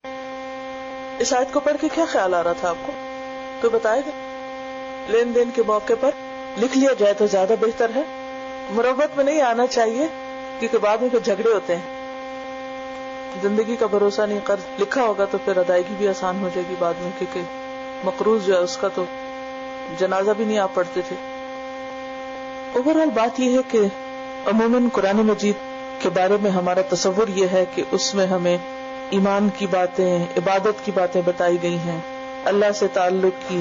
اس آیت کو پڑھ کے کیا خیال آ رہا تھا آپ کو؟ تو بتائے گا لین دین کے موقع پر لکھ لیا جائے تو زیادہ بہتر ہے. مربت میں نہیں آنا چاہیے کیونکہ بعد میں پھر جھگڑے ہوتے ہیں. زندگی کا بھروسہ نہیں. قرض لکھا ہوگا تو پھر ادائیگی بھی آسان ہو جائے گی بعد میں, کیونکہ مقروض جو ہے اس کا تو جنازہ بھی نہیں آپ پڑھتے تھے. اوور آل بات یہ ہے کہ عموماً قرآن مجید کے بارے میں ہمارا تصور یہ ہے کہ اس میں ہمیں ایمان کی باتیں, عبادت کی باتیں بتائی گئی ہیں, اللہ سے تعلق کی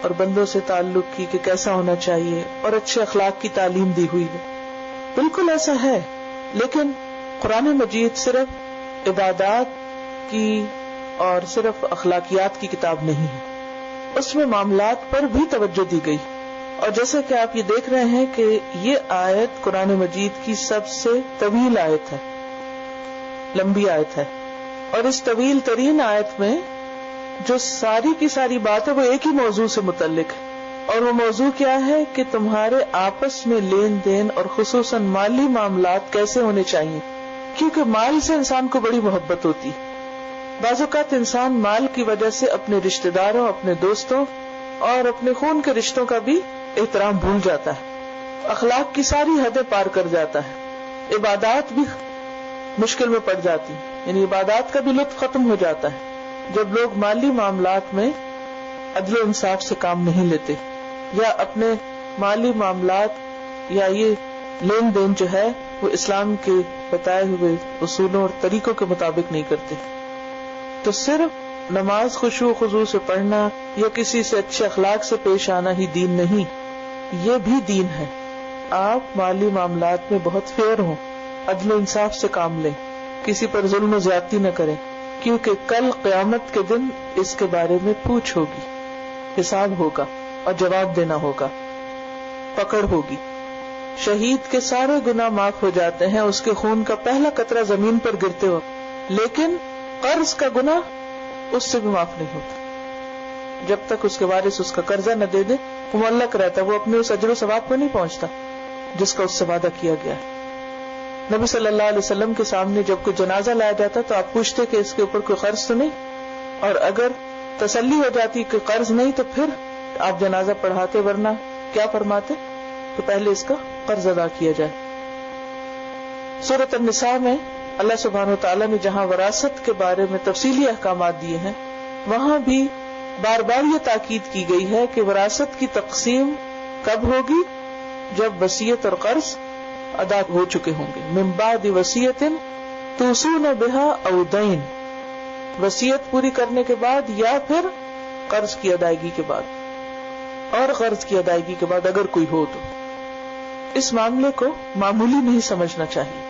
اور بندوں سے تعلق کی کہ کیسا ہونا چاہیے, اور اچھے اخلاق کی تعلیم دی ہوئی ہے. بالکل ایسا ہے, لیکن قرآن مجید صرف عبادات کی اور صرف اخلاقیات کی کتاب نہیں ہے. اس میں معاملات پر بھی توجہ دی گئی. اور جیسے کہ آپ یہ دیکھ رہے ہیں کہ یہ آیت قرآن مجید کی سب سے طویل آیت ہے, لمبی آیت ہے, اور اس طویل ترین آیت میں جو ساری کی ساری بات ہے وہ ایک ہی موضوع سے متعلق ہے. اور وہ موضوع کیا ہے کہ تمہارے آپس میں لین دین اور خصوصاً مالی معاملات کیسے ہونے چاہیے, کیونکہ مال سے انسان کو بڑی محبت ہوتی. بعض اوقات انسان مال کی وجہ سے اپنے رشتہ داروں, اپنے دوستوں اور اپنے خون کے رشتوں کا بھی احترام بھول جاتا ہے, اخلاق کی ساری حدیں پار کر جاتا ہے, عبادات بھی مشکل میں پڑ جاتی, یعنی عبادات کا بھی لطف ختم ہو جاتا ہے جب لوگ مالی معاملات میں عدل و انصاف سے کام نہیں لیتے, یا اپنے مالی معاملات یا یہ لین دین جو ہے وہ اسلام کے بتائے ہوئے اصولوں اور طریقوں کے مطابق نہیں کرتے. تو صرف نماز خشوع و خضوع سے پڑھنا یا کسی سے اچھے اخلاق سے پیش آنا ہی دین نہیں, یہ بھی دین ہے. آپ مالی معاملات میں بہت فیئر ہوں, عدل و انصاف سے کام لیں, کسی پر ظلم و زیادتی نہ کریں, کیونکہ کل قیامت کے دن اس کے بارے میں پوچھ ہوگی, حساب ہوگا اور جواب دینا ہوگا, پکڑ ہوگی. شہید کے سارے گناہ معاف ہو جاتے ہیں, اس کے خون کا پہلا قطرہ زمین پر گرتے ہو, لیکن قرض کا گناہ اس سے بھی معاف نہیں ہوتا. جب تک اس کے وارث اس کا قرضہ نہ دے دے وہ معلق رہتا, وہ اپنے اس اجر و ثواب کو نہیں پہنچتا جس کا اس سے وعدہ کیا گیا ہے. نبی صلی اللہ علیہ وسلم کے سامنے جب کوئی جنازہ لایا جاتا تو آپ پوچھتے کہ اس کے اوپر کوئی قرض تو نہیں, اور اگر تسلی ہو جاتی کہ قرض نہیں تو پھر آپ جنازہ پڑھاتے, ورنہ کیا فرماتے کہ پہلے اس کا قرض ادا کیا جائے. سورۃ النساء میں اللہ سبحانہ وتعالیٰ نے جہاں وراثت کے بارے میں تفصیلی احکامات دیے ہیں, وہاں بھی بار بار یہ تاکید کی گئی ہے کہ وراثت کی تقسیم کب ہوگی, جب وصیت اور قرض ادا ہو چکے ہوں گے. من بعد وصیت توصون بہا او دین, وصیت پوری کرنے کے بعد یا پھر قرض کی ادائیگی کے بعد, اور قرض کی ادائیگی کے بعد اگر کوئی ہو تو. اس معاملے کو معمولی نہیں سمجھنا چاہیے,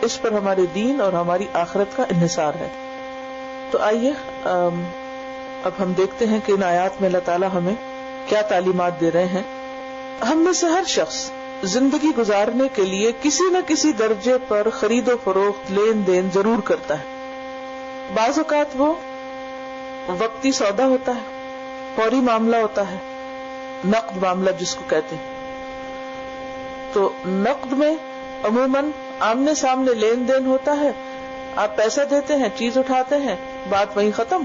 اس پر ہمارے دین اور ہماری آخرت کا انحصار ہے. تو آئیے اب ہم دیکھتے ہیں کہ ان آیات میں اللہ تعالیٰ ہمیں کیا تعلیمات دے رہے ہیں. ہم میں سے ہر شخص زندگی گزارنے کے لیے کسی نہ کسی درجے پر خرید و فروخت, لین دین ضرور کرتا ہے. بعض اوقات وہ وقتی سودا ہوتا ہے, فوری معاملہ ہوتا ہے, نقد معاملہ جس کو کہتے ہیں. تو نقد میں عموماً آمنے سامنے لین دین ہوتا ہے, آپ پیسہ دیتے ہیں, چیز اٹھاتے ہیں, بات وہیں ختم,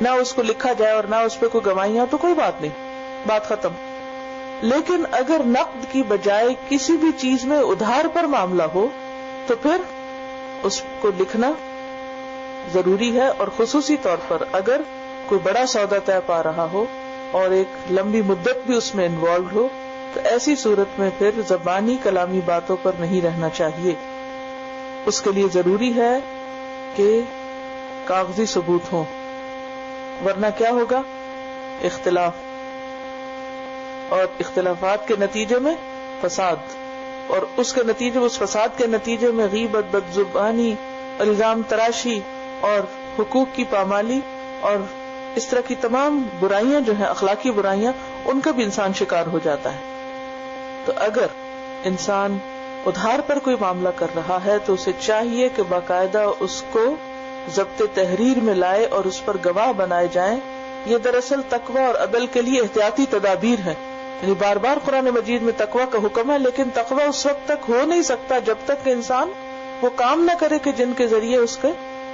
نہ اس کو لکھا جائے اور نہ اس پہ کوئی گواہیاں تو کوئی بات نہیں, بات ختم. لیکن اگر نقد کی بجائے کسی بھی چیز میں ادھار پر معاملہ ہو تو پھر اس کو لکھنا ضروری ہے, اور خصوصی طور پر اگر کوئی بڑا سودا طے پا رہا ہو اور ایک لمبی مدت بھی اس میں انوالوڈ ہو, تو ایسی صورت میں پھر زبانی کلامی باتوں پر نہیں رہنا چاہیے. اس کے لیے ضروری ہے کہ کاغذی ثبوت ہوں, ورنہ کیا ہوگا, اختلاف, اور اختلافات کے نتیجے میں فساد, اور اس کے نتیجے, اس فساد کے نتیجے میں غیبت, بدزبانی, الزام تراشی اور حقوق کی پامالی اور اس طرح کی تمام برائیاں جو ہیں, اخلاقی برائیاں, ان کا بھی انسان شکار ہو جاتا ہے. تو اگر انسان ادھار پر کوئی معاملہ کر رہا ہے تو اسے چاہیے کہ باقاعدہ اس کو ضبط تحریر میں لائے اور اس پر گواہ بنائے جائیں. یہ دراصل تقوی اور عدل کے لیے احتیاطی تدابیر ہیں. یعنی بار بار قرآن مجید میں تقوی کا حکم ہے, لیکن تقوی اس وقت تک ہو نہیں سکتا جب تک کہ انسان وہ کام نہ کرے کہ جن کے ذریعے اس کے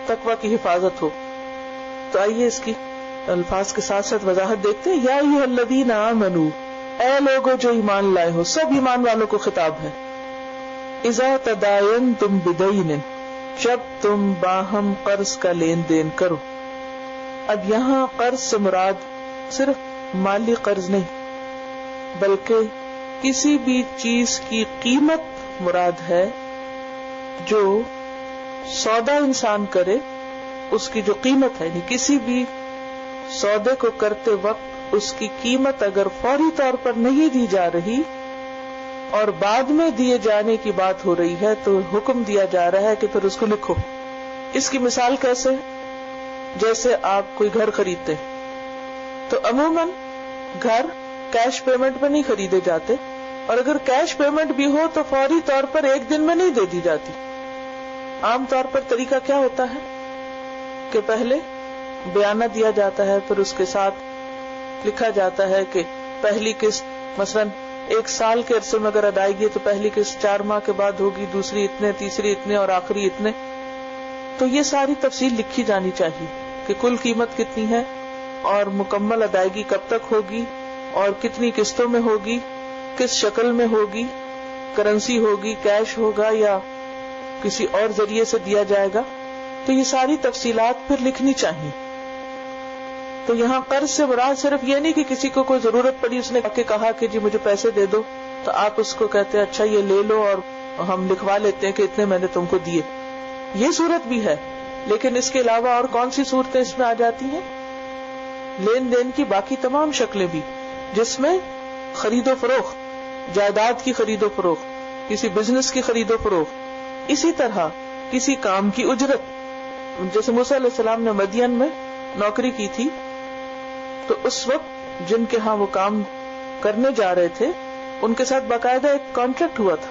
تقوی کی حفاظت ہو. تو آئیے اس کی الفاظ کے ساتھ ساتھ وضاحت دیکھتے ہیں. یا ایھا الذین آمنوا، اے لوگو جو ایمان لائے ہو، سب ایمان والوں کو خطاب ہے. اذا تداینتم بدین، جب تم باہم قرض کا لین دین کرو. اب یہاں قرض سے مراد صرف مالی قرض نہیں، بلکہ کسی بھی چیز کی قیمت مراد ہے. جو سودا انسان کرے اس کی جو قیمت ہے، یعنی کسی بھی سودے کو کرتے وقت اس کی قیمت اگر فوری طور پر نہیں دی جا رہی اور بعد میں دیے جانے کی بات ہو رہی ہے تو حکم دیا جا رہا ہے کہ پھر اس کو لکھو. اس کی مثال کیسے؟ جیسے آپ کوئی گھر خریدتے تو عموماً گھر کیش پیمنٹ میں نہیں خریدے جاتے، اور اگر کیش پیمنٹ بھی ہو تو فوری طور پر ایک دن میں نہیں دے دی جاتی. عام طور پر طریقہ کیا ہوتا ہے کہ پہلے بیانہ دیا جاتا ہے، پھر اس کے ساتھ لکھا جاتا ہے کہ پہلی قسط مثلاً 1 سال کے عرصے میں اگر ادائیگی ہے تو پہلی قسط 4 ماہ کے بعد ہوگی، دوسری اتنے، تیسری اتنے اور آخری اتنے. تو یہ ساری تفصیل لکھی جانی چاہیے کہ کل قیمت کتنی ہے اور مکمل ادائیگی کب تک ہوگی اور کتنی قسطوں میں ہوگی، کس شکل میں ہوگی، کرنسی ہوگی، کیش ہوگا یا کسی اور ذریعے سے دیا جائے گا. تو یہ ساری تفصیلات پھر لکھنی چاہیے. تو یہاں قرض سے مراد صرف یہ نہیں کہ کسی کو کوئی ضرورت پڑی، اس نے کہا کہ جی مجھے پیسے دے دو، تو آپ اس کو کہتے ہیں اچھا یہ لے لو اور ہم لکھوا لیتے ہیں کہ اتنے میں نے تم کو دیے. یہ صورت بھی ہے، لیکن اس کے علاوہ اور کون سی صورتیں اس میں آ جاتی ہیں؟ لین دین کی باقی تمام شکلیں بھی، جس میں خرید و فروخت، جائیداد کی خرید و فروخت، کسی بزنس کی خرید و فروخت، اسی طرح کسی کام کی اجرت. جیسے موسیٰ علیہ السلام نے مدین میں نوکری کی تھی تو اس وقت جن کے ہاں وہ کام کرنے جا رہے تھے ان کے ساتھ باقاعدہ ایک کانٹریکٹ ہوا تھا.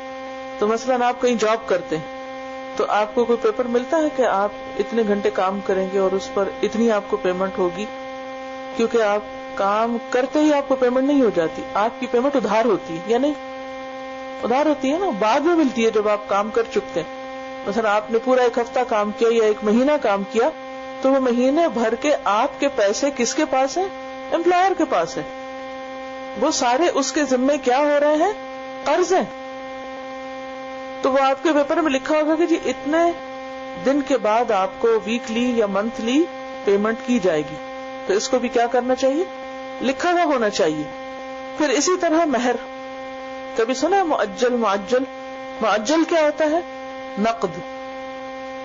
تو مثلاً آپ کہیں جاب کرتے ہیں تو آپ کو کوئی پیپر ملتا ہے کہ آپ اتنے گھنٹے کام کریں گے اور اس پر اتنی آپ کو پیمنٹ ہوگی، کیونکہ آپ کام کرتے ہی آپ کو پیمنٹ نہیں ہو جاتی، آپ کی پیمنٹ ادھار ہوتی ہے یا نہیں؟ ادھار ہوتی ہے نا، بعد میں ملتی ہے جب آپ کام کر چکتے ہیں. مثلا آپ نے پورا 1 ہفتہ کام کیا یا 1 مہینہ کام کیا تو وہ مہینے بھر کے آپ کے پیسے کس کے پاس ہیں؟ امپلائر کے پاس ہیں. وہ سارے اس کے ذمے کیا ہو رہے ہیں؟ قرض ہیں. تو وہ آپ کے پیپر میں لکھا ہوگا کہ جی اتنے دن کے بعد آپ کو ویکلی یا منتھلی پیمنٹ کی جائے گی. تو اس کو بھی کیا کرنا چاہیے؟ لکھا ہوا ہونا چاہیے. پھر اسی طرح مہر، کبھی سنا ہے مؤجل؟ معجل کیا ہوتا ہے؟ نقد.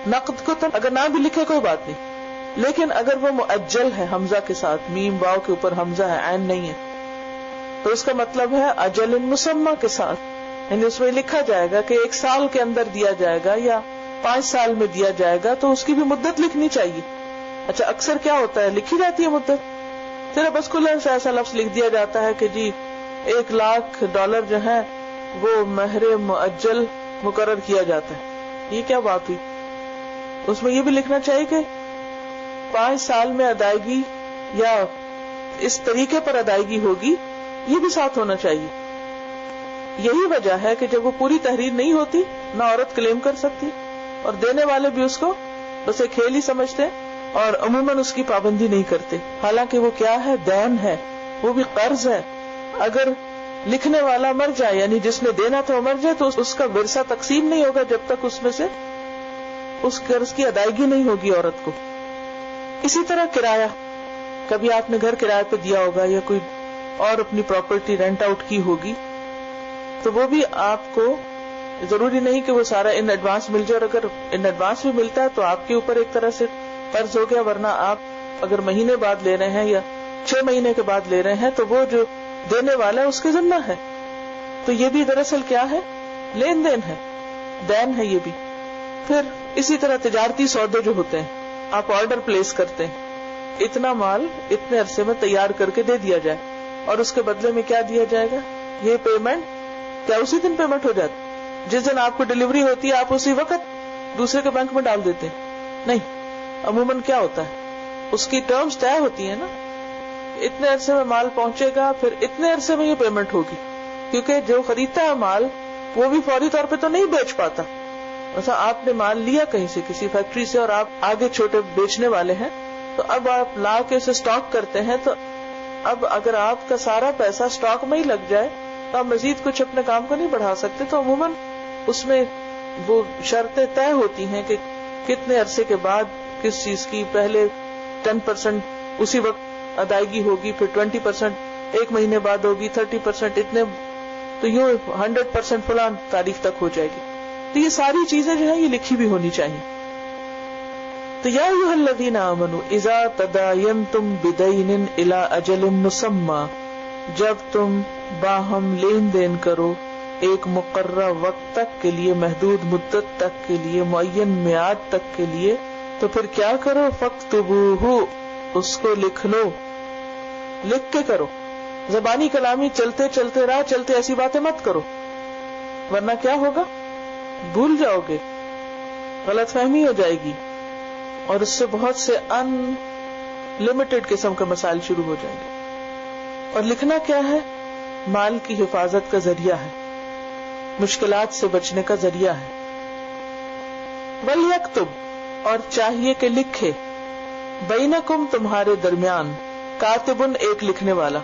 نقد کو تو اگر نہ بھی لکھے کوئی بات نہیں، لیکن اگر وہ مؤجل ہے حمزہ کے ساتھ، میم واو کے اوپر حمزہ ہے، عین نہیں ہے، تو اس کا مطلب ہے اجل مسمى کے ساتھ، یعنی اس میں لکھا جائے گا کہ 1 سال کے اندر دیا جائے گا یا 5 سال میں دیا جائے گا، تو اس کی بھی مدت لکھنی چاہیے. اچھا اکثر کیا ہوتا ہے، لکھی جاتی ہے مدت، صرف بس کلن سے ایسا لفظ لکھ دیا جاتا ہے کہ جی $1,00,000 جو ہے وہ مہر مؤجل مقرر کیا جاتا ہے. یہ کیا بات ہوئی؟ اس میں یہ بھی لکھنا چاہیے کہ 5 سال میں ادائیگی یا اس طریقے پر ادائیگی ہوگی، یہ بھی ساتھ ہونا چاہیے. یہی وجہ ہے کہ جب وہ پوری تحریر نہیں ہوتی نہ عورت کلیم کر سکتی، اور دینے والے بھی اس کو بس ایک کھیل ہی سمجھتے اور عموماً اس کی پابندی نہیں کرتے، حالانکہ وہ کیا ہے؟ دین ہے، وہ بھی قرض ہے. اگر لکھنے والا مر جائے، یعنی جس نے دینا تھا وہ مر جائے، تو اس کا ورثہ تقسیم نہیں ہوگا جب تک اس میں سے اس قرض کی ادائیگی نہیں ہوگی عورت کو. اسی طرح کرایہ، کبھی آپ نے گھر کرایہ پہ دیا ہوگا یا کوئی اور اپنی پراپرٹی رینٹ آؤٹ کی ہوگی، تو وہ بھی آپ کو ضروری نہیں کہ وہ سارا ان ایڈوانس مل جائے، اور اگر ان ایڈوانس بھی ملتا ہے تو آپ کے اوپر ایک طرح سے قرض ہو گیا، ورنہ آپ اگر مہینے بعد لے رہے ہیں یا 6 مہینے کے بعد لے رہے ہیں تو وہ جو دینے والا ہے اس کے ذمہ ہے. تو یہ بھی دراصل کیا ہے؟ لین دین ہے، دین ہے یہ بھی. پھر اسی طرح تجارتی سودے جو ہوتے ہیں، آپ آرڈر پلیس کرتے ہیں، اتنا مال اتنے عرصے میں تیار کر کے دے دیا جائے، اور اس کے بدلے میں کیا دیا جائے گا؟ یہ پیمنٹ کیا اسی دن پیمنٹ ہو جاتی؟ جس دن آپ کو ڈلیوری ہوتی ہے آپ اسی وقت دوسرے کے بینک میں ڈال دیتے ہیں؟ نہیں، عموماً کیا ہوتا ہے، اس کی ٹرمز طے ہوتی ہیں نا، اتنے عرصے میں مال پہنچے گا، پھر اتنے عرصے میں یہ پیمنٹ ہوگی، کیونکہ جو خریدتا ہے مال وہ بھی فوری طور پہ تو نہیں بیچ پاتا، مثلا آپ نے مال لیا کہیں سے کسی فیکٹری سے اور آپ آگے چھوٹے بیچنے والے ہیں، تو اب آپ لا کے اسے اسٹاک کرتے ہیں، تو اب اگر آپ کا سارا پیسہ اسٹاک میں ہی لگ جائے تو آپ مزید کچھ اپنے کام کو نہیں بڑھا سکتے. تو عموماً اس میں وہ شرطیں طے ہوتی ہیں کہ کتنے عرصے کے بعد کس چیز کی پہلے 10% اسی وقت ادائیگی ہوگی، پھر 20% ایک مہینے بعد ہوگی، 30% اتنے، تو یوں 100% فلان تاریخ تک ہو جائے گی. تو یہ ساری چیزیں جو ہیں یہ لکھی بھی ہونی چاہیے. تو یا ایھا الذین آمنوا اذا تداینتم بدین الی اجل مسمی، جب تم باہم لین دین کرو ایک مقررہ وقت تک کے لیے، محدود مدت تک کے لیے، معین میعاد تک کے لیے، تو پھر کیا کرو؟ فاکتبوہ، اس کو لکھ لو. لکھ کے کرو، زبانی کلامی چلتے چلتے راہ چلتے ایسی باتیں مت کرو، ورنہ کیا ہوگا؟ بھول جاؤ گے، غلط فہمی ہو جائے گی، اور اس سے بہت سے ان لمیٹڈ قسم کے مسائل شروع ہو جائیں گے. اور لکھنا کیا ہے؟ مال کی حفاظت کا ذریعہ ہے، مشکلات سے بچنے کا ذریعہ ہے. وَلْيَكْتُبْ، اور چاہیے کہ لکھے، بینکم، تمہارے درمیان، کاتبن، ایک لکھنے والا،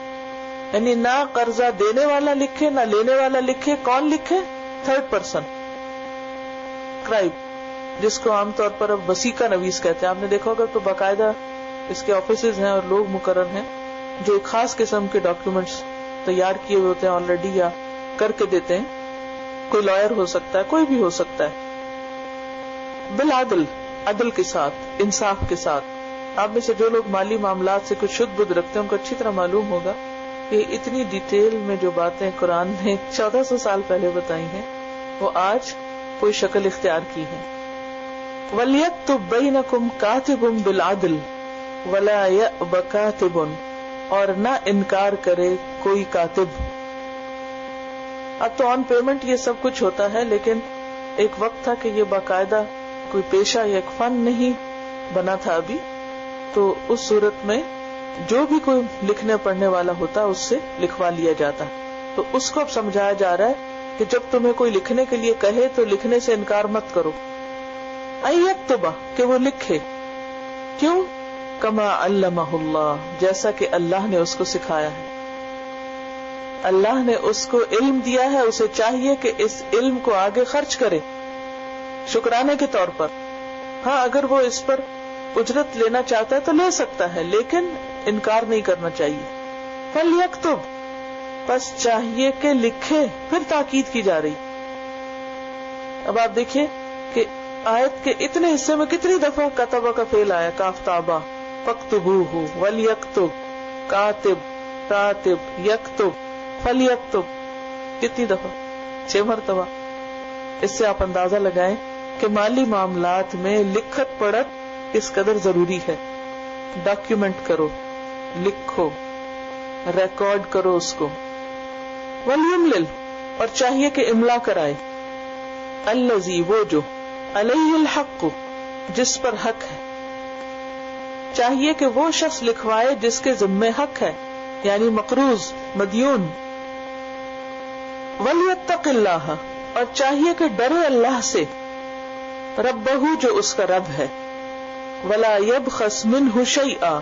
یعنی نہ قرضہ دینے والا لکھے نہ لینے والا لکھے. کون لکھے؟ تھرڈ پرسن، اسکرائب، جس کو عام طور پر اب وسیقہ نویس کہتے ہیں. آپ نے دیکھا ہوگا تو باقاعدہ اس کے آفیسز ہیں اور لوگ مقرر ہیں جو ایک خاص قسم کے ڈاکیومنٹس تیار کیے ہوئے ہوتے ہیں آلریڈی، یا کر کے دیتے ہیں. کوئی لائر ہو سکتا ہے، کوئی بھی ہو سکتا ہے. بالعدل، عدل کے ساتھ، انصاف کے ساتھ. آپ میں سے جو لوگ مالی معاملات سے کچھ شد بدھ رکھتے ہیں ان کو اچھی طرح معلوم ہوگا کہ اتنی ڈیٹیل میں جو باتیں قرآن نے 1400 سال پہلے بتائی ہیں وہ آج کوئی شکل اختیار کی ہے. وَلْيَكْتُبْ بَيْنَكُمْ كَاتِبٌ بِالْعَدْلِ وَلَا يَأْبَ كَاتِبٌ، اور نہ انکار کرے کوئی کاتب. اب تو آن پیمنٹ یہ سب کچھ ہوتا ہے، لیکن ایک وقت تھا کہ یہ باقاعدہ کوئی پیشہ یا ایک فن نہیں بنا تھا ابھی. تو اس صورت میں جو بھی کوئی لکھنے پڑھنے والا ہوتا اس سے لکھوا لیا جاتا. تو اس کو اب سمجھایا جا رہا ہے کہ جب تمہیں کوئی لکھنے کے لیے کہے تو لکھنے سے انکار مت کرو. ایکتبا، کہ وہ لکھے. کیوں؟ کما علمہ اللہ، جیسا کہ اللہ نے اس کو سکھایا ہے. اللہ نے اس کو علم دیا ہے، اسے چاہیے کہ اس علم کو آگے خرچ کرے شکرانے کے طور پر. ہاں اگر وہ اس پر اجرت لینا چاہتا ہے تو لے سکتا ہے، لیکن انکار نہیں کرنا چاہیے. فلیکتب، بس چاہیے کہ لکھے. پھر تاکید کی جا رہی. اب آپ دیکھیے کہ آیت کے اتنے حصے میں کتنی دفعہ کتبہ کا فعل آیا، کافتابہ، فاکتبوہ، ولیکتب، کاتب، کاتب، یکتب، فلیکتب، کتنی دفعہ؟ 6 مرتبہ. اس سے آپ اندازہ لگائیں کہ مالی معاملات میں لکھت پڑھت کس قدر ضروری ہے. ڈاکیومنٹ کرو، لکھو، ریکارڈ کرو اس کو. ولیملل، اور چاہیے کہ املا کرائے. الذی، وہ جو، علیہ الحق، جس پر حق ہے. چاہیے کہ وہ شخص لکھوائے جس کے ذمہ حق ہے، یعنی مقروض، مدیون. ولیتق اللہ، اور چاہیے کہ ڈرے اللہ سے، ربہ، جو اس کا رب ہے. ولا یبخس منہ شیئا،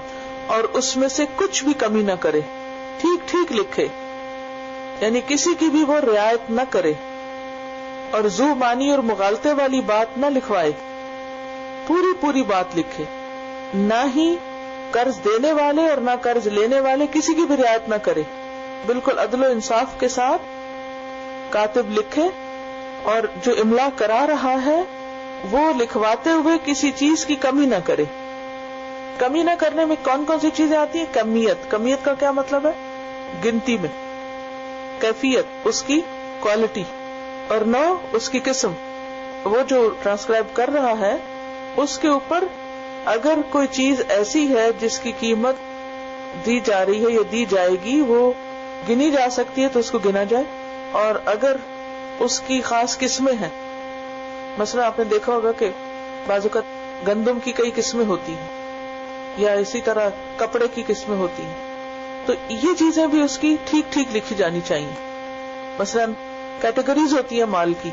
اور اس میں سے کچھ بھی کمی نہ کرے. ٹھیک ٹھیک لکھے، یعنی کسی کی بھی وہ رعایت نہ کرے، اور ذو معنی اور مغالطے والی بات نہ لکھوائے. پوری پوری بات لکھے، نہ ہی قرض دینے والے اور نہ قرض لینے والے کسی کی بھی رعایت نہ کرے. بالکل عدل و انصاف کے ساتھ کاتب لکھے، اور جو املا کرا رہا ہے وہ لکھواتے ہوئے کسی چیز کی کمی نہ کرے. کمی نہ کرنے میں کون کون سی چیزیں آتی ہیں؟ کمیت. کمیت کا کیا مطلب ہے؟ گنتی میں. کیفیت، اس کی کوالٹی، اور نوع، اس کی قسم. وہ جو ٹرانسکرائب کر رہا ہے اس کے اوپر اگر کوئی چیز ایسی ہے جس کی قیمت دی جا رہی ہے یا دی جائے گی، وہ گنی جا سکتی ہے تو اس کو گنا جائے. اور اگر اس کی خاص قسمیں ہیں، مثلا آپ نے دیکھا ہوگا کہ بعض اوقات گندم کی کئی قسمیں ہوتی ہیں، یا اسی طرح کپڑے کی قسمیں ہوتی ہیں، تو یہ چیزیں بھی اس کی ٹھیک ٹھیک لکھی جانی چاہیے. مثلا کیٹیگریز ہوتی ہیں مال کی،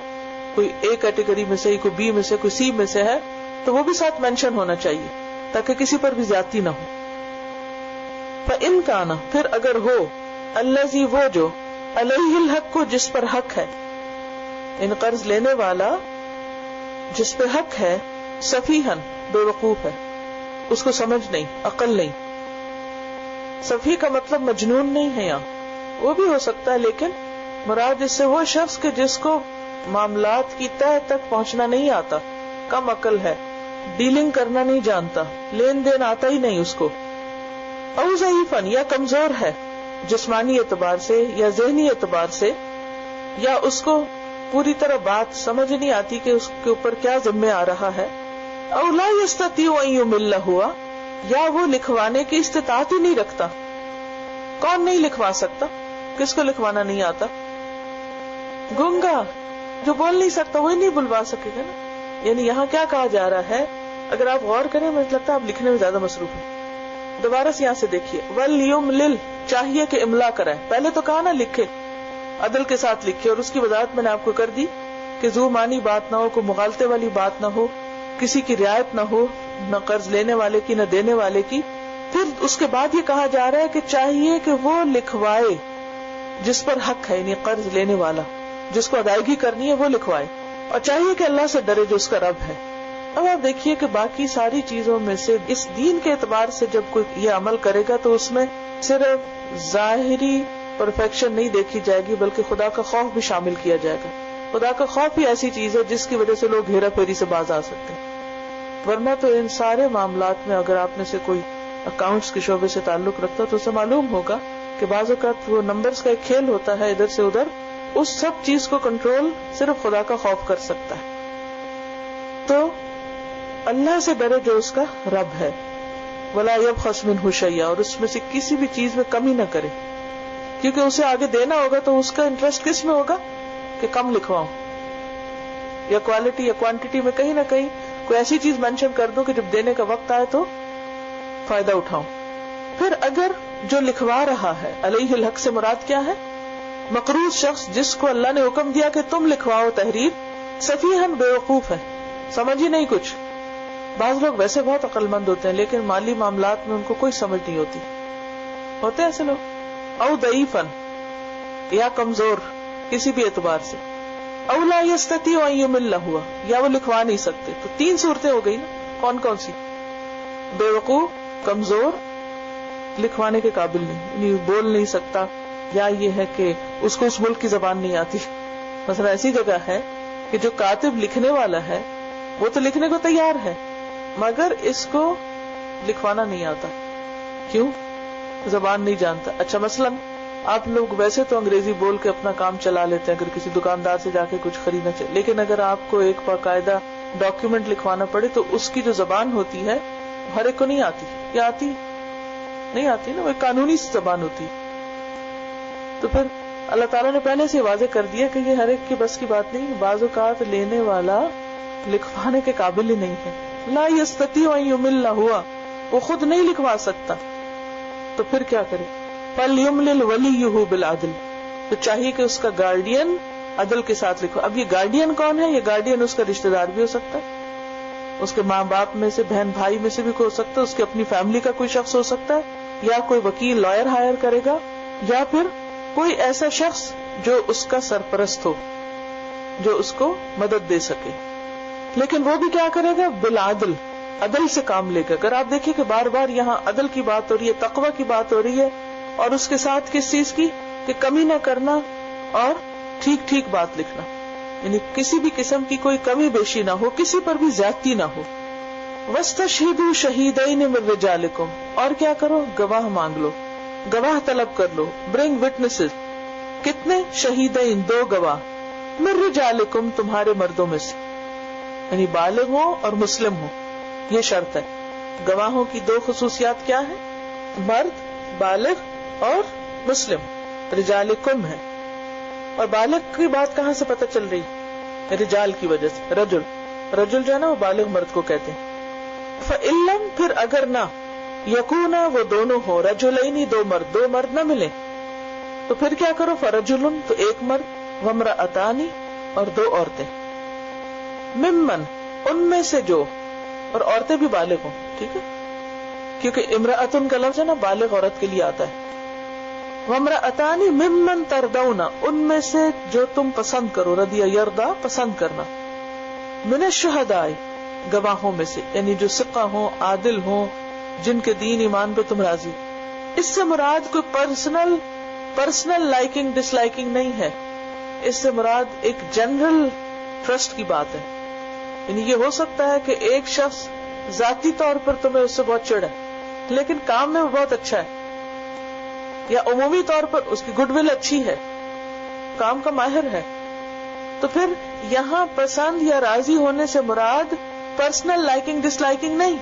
کوئی اے کیٹیگری میں سے، کوئی بی میں سے، کوئی سی میں سے ہے تو وہ بھی ساتھ مینشن ہونا چاہیے تاکہ کسی پر بھی زیادتی نہ ہو. فَإِن كَانَ پھر اگر ہو الذی وہ جو علیہ الحق کو جس پر حق ہے، ان قرض لینے والا جس پہ حق ہے، سفیہن بے وقوف ہے، اس کو سمجھ نہیں، عقل نہیں. سفیہ کا مطلب مجنون نہیں ہے یہاں، وہ بھی ہو سکتا ہے لیکن مراد اس سے وہ شخص کے جس کو معاملات کی تہ تک پہنچنا نہیں آتا، کم عقل ہے، ڈیلنگ کرنا نہیں جانتا، لین دین آتا ہی نہیں اس کو. او ضعیفن یا کمزور ہے جسمانی اعتبار سے یا ذہنی اعتبار سے، یا اس کو پوری طرح بات سمجھ نہیں آتی کہ اس کے اوپر کیا ذمہ آ رہا ہے. او لا یستطیع ان یمل ہوا یا وہ لکھوانے کی استطاعت ہی نہیں رکھتا. کون نہیں لکھوا سکتا؟ کس کو لکھوانا نہیں آتا؟ گونگا جو بول نہیں سکتا وہی نہیں بلوا سکے گا نا. یعنی یہاں کیا کہا جا رہا ہے، اگر آپ غور کریں مجھے لگتا ہے آپ لکھنے میں زیادہ مصروف ہیں. دوبارہ سے یہاں سے دیکھیے، وَلْيُمْلِلْ چاہیے کہ املا کرائے. پہلے تو کہا نا لکھے، عدل کے ساتھ لکھے، اور اس کی وضاحت میں نے آپ کو کر دی کہ ذو معنی بات نہ ہو، کوئی مغالطے والی بات نہ ہو، کسی کی رعایت نہ ہو، نہ قرض لینے والے کی نہ دینے والے کی. پھر اس کے بعد یہ کہا جا رہا ہے کہ چاہیے کہ وہ لکھوائے جس پر حق ہے، یعنی قرض لینے والا جس کو ادائیگی کرنی ہے وہ لکھوائے، اور چاہیے کہ اللہ سے ڈرے جو اس کا رب ہے. اب آپ دیکھیے کہ باقی ساری چیزوں میں سے اس دین کے اعتبار سے جب کوئی یہ عمل کرے گا تو اس میں صرف ظاہری پرفیکشن نہیں دیکھی جائے گی بلکہ خدا کا خوف بھی شامل کیا جائے گا. خدا کا خوف بھی ایسی چیز ہے جس کی وجہ سے لوگ ہیرا پھیری سے باز آ سکتے ہیں، ورنہ تو ان سارے معاملات میں اگر آپ میں سے کوئی اکاؤنٹس کے شعبے سے تعلق رکھتا تو اسے معلوم ہوگا کہ بعض اوقات وہ نمبرز کا ایک کھیل ہوتا ہے ادھر سے ادھر. اس سب چیز کو کنٹرول صرف خدا کا خوف کر سکتا ہے. تو اللہ سے ڈرے جو اس کا رب ہے. وَلَا يَبْخَسْ مِنْهُ شَيْئًا اور اس میں سے کسی بھی چیز میں کمی نہ کرے، کیونکہ اسے آگے دینا ہوگا تو اس کا انٹرسٹ کس میں ہوگا کہ کم لکھواؤں، یا کوالٹی یا کوانٹٹی میں کہیں نہ کہیں کوئی ایسی چیز مینشن کر دوں کہ جب دینے کا وقت آئے تو فائدہ اٹھاؤں. پھر اگر جو لکھوا رہا ہے، علیہ الحق سے مراد کیا ہے؟ مقروض شخص جس کو اللہ نے حکم دیا کہ تم لکھواؤ تحریر، سفیہن بے وقوف ہے، سمجھ ہی نہیں کچھ. بعض لوگ ویسے بہت عقل مند ہوتے ہیں لیکن مالی معاملات میں ان کو کوئی سمجھ نہیں ہوتی، ہوتے ایسے لوگ. او ضعیفن یا کمزور کسی بھی اعتبار سے. او لا یستطیع ان یمل ہوا یا وہ لکھوا نہیں سکتے. تو تین صورتیں ہو گئی نا. کون کون سی؟ بے وقوف، کمزور، لکھوانے کے قابل نہیں، یعنی بول نہیں سکتا، یا یہ ہے کہ اس کو اس ملک کی زبان نہیں آتی. مثلا ایسی جگہ ہے کہ جو کاتب لکھنے والا ہے وہ تو لکھنے کو تیار ہے مگر اس کو لکھوانا نہیں آتا. کیوں؟ زبان نہیں جانتا. اچھا مثلا آپ لوگ ویسے تو انگریزی بول کے اپنا کام چلا لیتے ہیں اگر کسی دکاندار سے جا کے کچھ خریدنا چاہیے، لیکن اگر آپ کو ایک باقاعدہ ڈاکیومنٹ لکھوانا پڑے تو اس کی جو زبان ہوتی ہے ہر ایک کو نہیں آتی. یا آتی؟ نہیں آتی نا، وہ ایک قانونی زبان ہوتی. تو پھر اللہ تعالیٰ نے پہلے سے واضح کر دیا کہ یہ ہر ایک کی بس کی بات نہیں. بعض اوقات لینے والا لکھوانے کے قابل ہی نہیں ہے. لا یستطیع ان یمل ہوا، وہ خود نہیں لکھوا سکتا، تو پھر کیا کرے؟ فلیملل ولیہ بالعدل، تو چاہیے کہ اس کا گارڈین عدل کے ساتھ لکھو. اب یہ گارڈین کون ہے؟ یہ گارڈین اس کا رشتہ دار بھی ہو سکتا ہے، اس کے ماں باپ میں سے، بہن بھائی میں سے بھی کوئی ہو سکتا ہے، اس کی اپنی فیملی کا کوئی شخص ہو سکتا ہے، یا کوئی وکیل لائر ہائر کرے گا، یا پھر کوئی ایسا شخص جو اس کا سرپرست ہو، جو اس کو مدد دے سکے. لیکن وہ بھی کیا کرے گا؟ بالعدل، عدل سے کام لے گا. اگر آپ دیکھیں کہ بار بار یہاں عدل کی بات ہو رہی ہے، تقوی کی بات ہو رہی ہے، اور اس کے ساتھ کس چیز کی؟ کہ کمی نہ کرنا اور ٹھیک ٹھیک بات لکھنا، یعنی کسی بھی قسم کی کوئی کمی بیشی نہ ہو، کسی پر بھی زیادتی نہ ہو. وَاسْتَشْهِدُوا شَهِيدَيْنِ مِن رِجَالِكُمْ اور کیا کرو؟ گواہ مانگ لو، گواہ طلب کر لو. برنگ وٹنسز، کتنے؟ شہیدین، 2 گواہ. من رجالکم، تمہارے مردوں میں سے، یعنی بالغ ہو اور مسلم ہو. یہ شرط ہے. گواہوں کی 2 خصوصیات کیا ہیں؟ مرد، بالغ اور مسلم. رجالکم ہے. اور بالغ کی بات کہاں سے پتہ چل رہی؟ رجال کی وجہ سے. رجل، رجل جو ہے نا وہ بالغ مرد کو کہتے ہیں. فَإِلَّمْ پھر اگر نہ، یکونا وہ دونوں ہو، رجلین 2 مرد، 2 مرد نہ ملے تو پھر کیا کرو؟ فرجل تو 1 مرد، وامرأتان اور 2 عورتیں. ممن ان میں سے جو، اور عورتیں بھی بالغ ہوں، ٹھیک ہے، کیونکہ امرأتن کا لفظ ہے نا بالغ عورت کے لیے آتا ہے. وامرأتان ممن تردون ان میں سے جو تم پسند کرو، رضی یردا پسند کرنا، من الشہداء گواہوں میں سے، یعنی جو ثقہ ہوں عادل ہوں جن کے دین ایمان پہ تم راضی. اس سے مراد کوئی پرسنل لائکنگ ڈس لائکنگ نہیں ہے، اس سے مراد ایک جنرل ٹرسٹ کی بات ہے. یعنی یہ ہو سکتا ہے کہ ایک شخص ذاتی طور پر تمہیں اس سے بہت چڑ ہے لیکن کام میں وہ بہت اچھا ہے، یا عمومی طور پر اس کی گڈ ول اچھی ہے، کام کا ماہر ہے. تو پھر یہاں پسند یا راضی ہونے سے مراد پرسنل لائکنگ ڈس لائکنگ نہیں.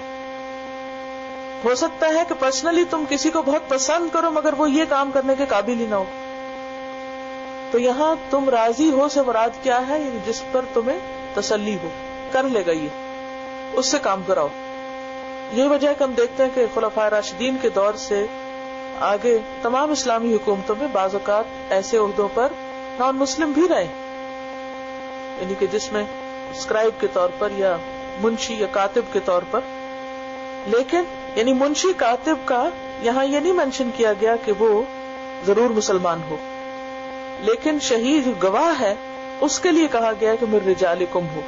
ہو سکتا ہے کہ پرسنلی تم کسی کو بہت پسند کرو مگر وہ یہ کام کرنے کے قابل ہی نہ ہو. تو یہاں تم راضی ہو سے مراد کیا ہے؟ یعنی جس پر تمہیں تسلی ہو، کر لے گا یہ، اس سے کام کراؤ. یہ وجہ ہے کہ ہم دیکھتے ہیں کہ خلفاء راشدین کے دور سے آگے تمام اسلامی حکومتوں میں بعض اوقات ایسے عہدوں پر نان مسلم بھی رہے، یعنی کہ جس میں اسکرائب کے طور پر یا منشی یا کاتب کے طور پر. لیکن یعنی منشی کاتب کا یہاں یہ نہیں مینشن کیا گیا کہ وہ ضرور مسلمان ہو، لیکن شہید گواہ ہے اس کے لیے کہا گیا کہ من رجالکم ہو.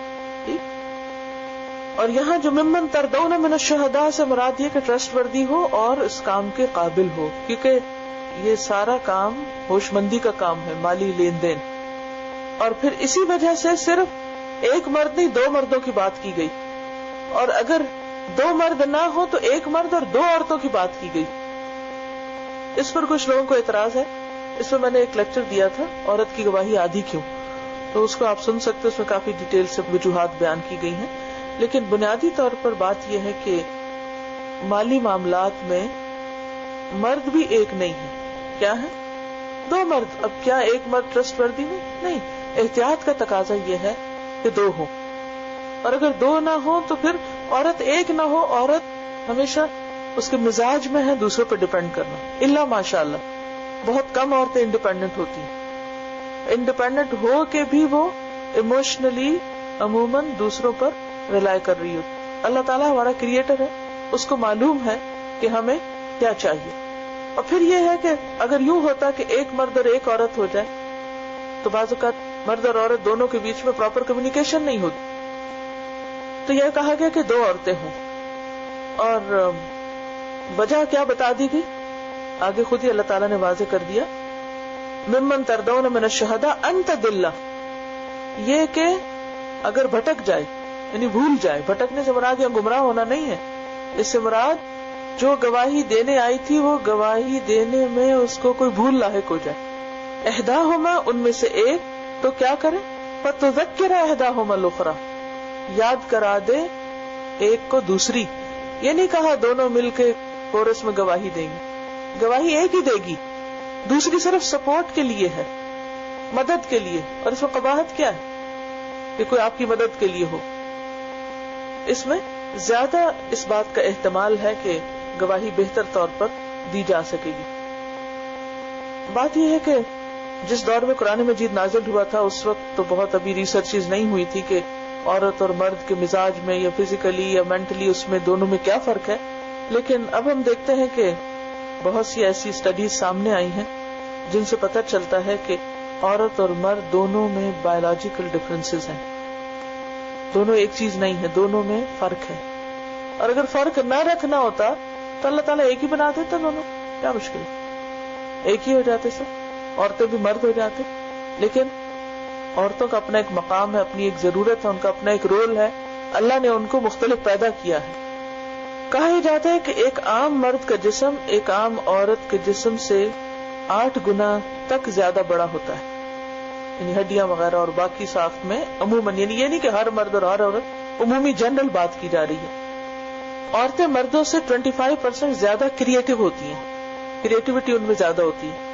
اور یہاں جو ممن تردون من الشہداء سے مراد یہ کہ ٹرسٹ وردی ہو اور اس کام کے قابل ہو، کیونکہ یہ سارا کام ہوش مندی کا کام ہے، مالی لین دین. اور پھر اسی وجہ سے صرف ایک مرد نہیں 2 مردوں کی بات کی گئی، اور اگر 2 مرد نہ ہو تو 1 مرد اور 2 عورتوں کی بات کی گئی. اس پر کچھ لوگوں کو اعتراض ہے. اس پر میں نے ایک لیکچر دیا تھا، عورت کی گواہی آدھی کیوں، تو اس کو آپ سن سکتے، اس میں کافی ڈیٹیل سے وجوہات بیان کی گئی ہیں. لیکن بنیادی طور پر بات یہ ہے کہ مالی معاملات میں مرد بھی ایک نہیں ہے. کیا ہے؟ 2 مرد. اب کیا 1 مرد ٹرسٹ وردی نہیں؟ احتیاط کا تقاضا یہ ہے کہ 2 ہو، اور اگر 2 نہ ہو تو پھر عورت 1 نہ ہو. عورت ہمیشہ اس کے مزاج میں ہے دوسروں پر ڈیپینڈ کرنا، الا ماشاء اللہ بہت کم عورتیں انڈیپینڈنٹ ہوتی ہیں. انڈیپینڈنٹ ہو کے بھی وہ ایموشنلی عموماً دوسروں پر ریلائی کر رہی ہوتی. اللہ تعالیٰ ہمارا کریٹر ہے، اس کو معلوم ہے کہ ہمیں کیا چاہیے. اور پھر یہ ہے کہ اگر یوں ہوتا کہ 1 مرد اور 1 عورت ہو جائے تو بعض اوقات مرد اور عورت دونوں کے بیچ میں پراپر کمیونیکیشن نہیں ہوتی. تو یہ کہا گیا کہ 2 عورتیں ہوں. اور وجہ کیا بتا دی گئی آگے خود ہی اللہ تعالیٰ نے واضح کر دیا. ممن تردون من الشہداء ان تضل، یہ کہ اگر بھٹک جائے یعنی بھول جائے. بھٹکنے سے مراد یہاں گمراہ ہونا نہیں ہے، اس سے مراد جو گواہی دینے آئی تھی وہ گواہی دینے میں اس کو کوئی بھول لاحق ہو جائے. احداہما ان میں سے ایک تو کیا کرے؟ فتذکر احداہما الاخری، یاد کرا دے ایک کو دوسری. یہ نہیں کہا دونوں مل کے کورس میں گواہی دیں گے، گواہی ایک ہی دے گی، دوسری صرف سپورٹ کے لیے ہے، مدد کے لیے. اور اس میں قباحت کیا ہے کہ کوئی آپ کی مدد کے لیے ہو؟ اس میں زیادہ اس بات کا احتمال ہے کہ گواہی بہتر طور پر دی جا سکے گی. بات یہ ہے کہ جس دور میں قرآن مجید نازل ہوا تھا اس وقت تو بہت ابھی ریسرچز نہیں ہوئی تھی کہ عورت اور مرد کے مزاج میں یا فزیکلی یا مینٹلی اس میں دونوں میں کیا فرق ہے. لیکن اب ہم دیکھتے ہیں کہ بہت سی ایسی اسٹڈیز سامنے آئی ہیں جن سے پتہ چلتا ہے کہ عورت اور مرد دونوں میں بایولوجیکل ڈفرینسز ہیں، دونوں ایک چیز نہیں ہے، دونوں میں فرق ہے. اور اگر فرق نہ رکھنا ہوتا تو اللہ تعالیٰ ایک ہی بنا دیتا، دونوں کیا مشکل ہے، ایک ہی ہو جاتے سب، عورتیں بھی مرد ہو جاتے. لیکن عورتوں کا اپنا ایک مقام ہے، اپنی ایک ضرورت ہے، ان کا اپنا ایک رول ہے، اللہ نے ان کو مختلف پیدا کیا ہے. کہا ہی جاتا ہے کہ ایک عام مرد کا جسم ایک عام عورت کے جسم سے 8 گنا تک زیادہ بڑا ہوتا ہے، یعنی ہڈیاں وغیرہ اور باقی ساخت میں عموماً. یعنی یہ نہیں کہ ہر مرد اور ہر عورت، عمومی جنرل بات کی جا رہی ہے. عورتیں مردوں سے 25% زیادہ کریٹو ہوتی ہیں، کریٹیوٹی ان میں زیادہ ہوتی ہے.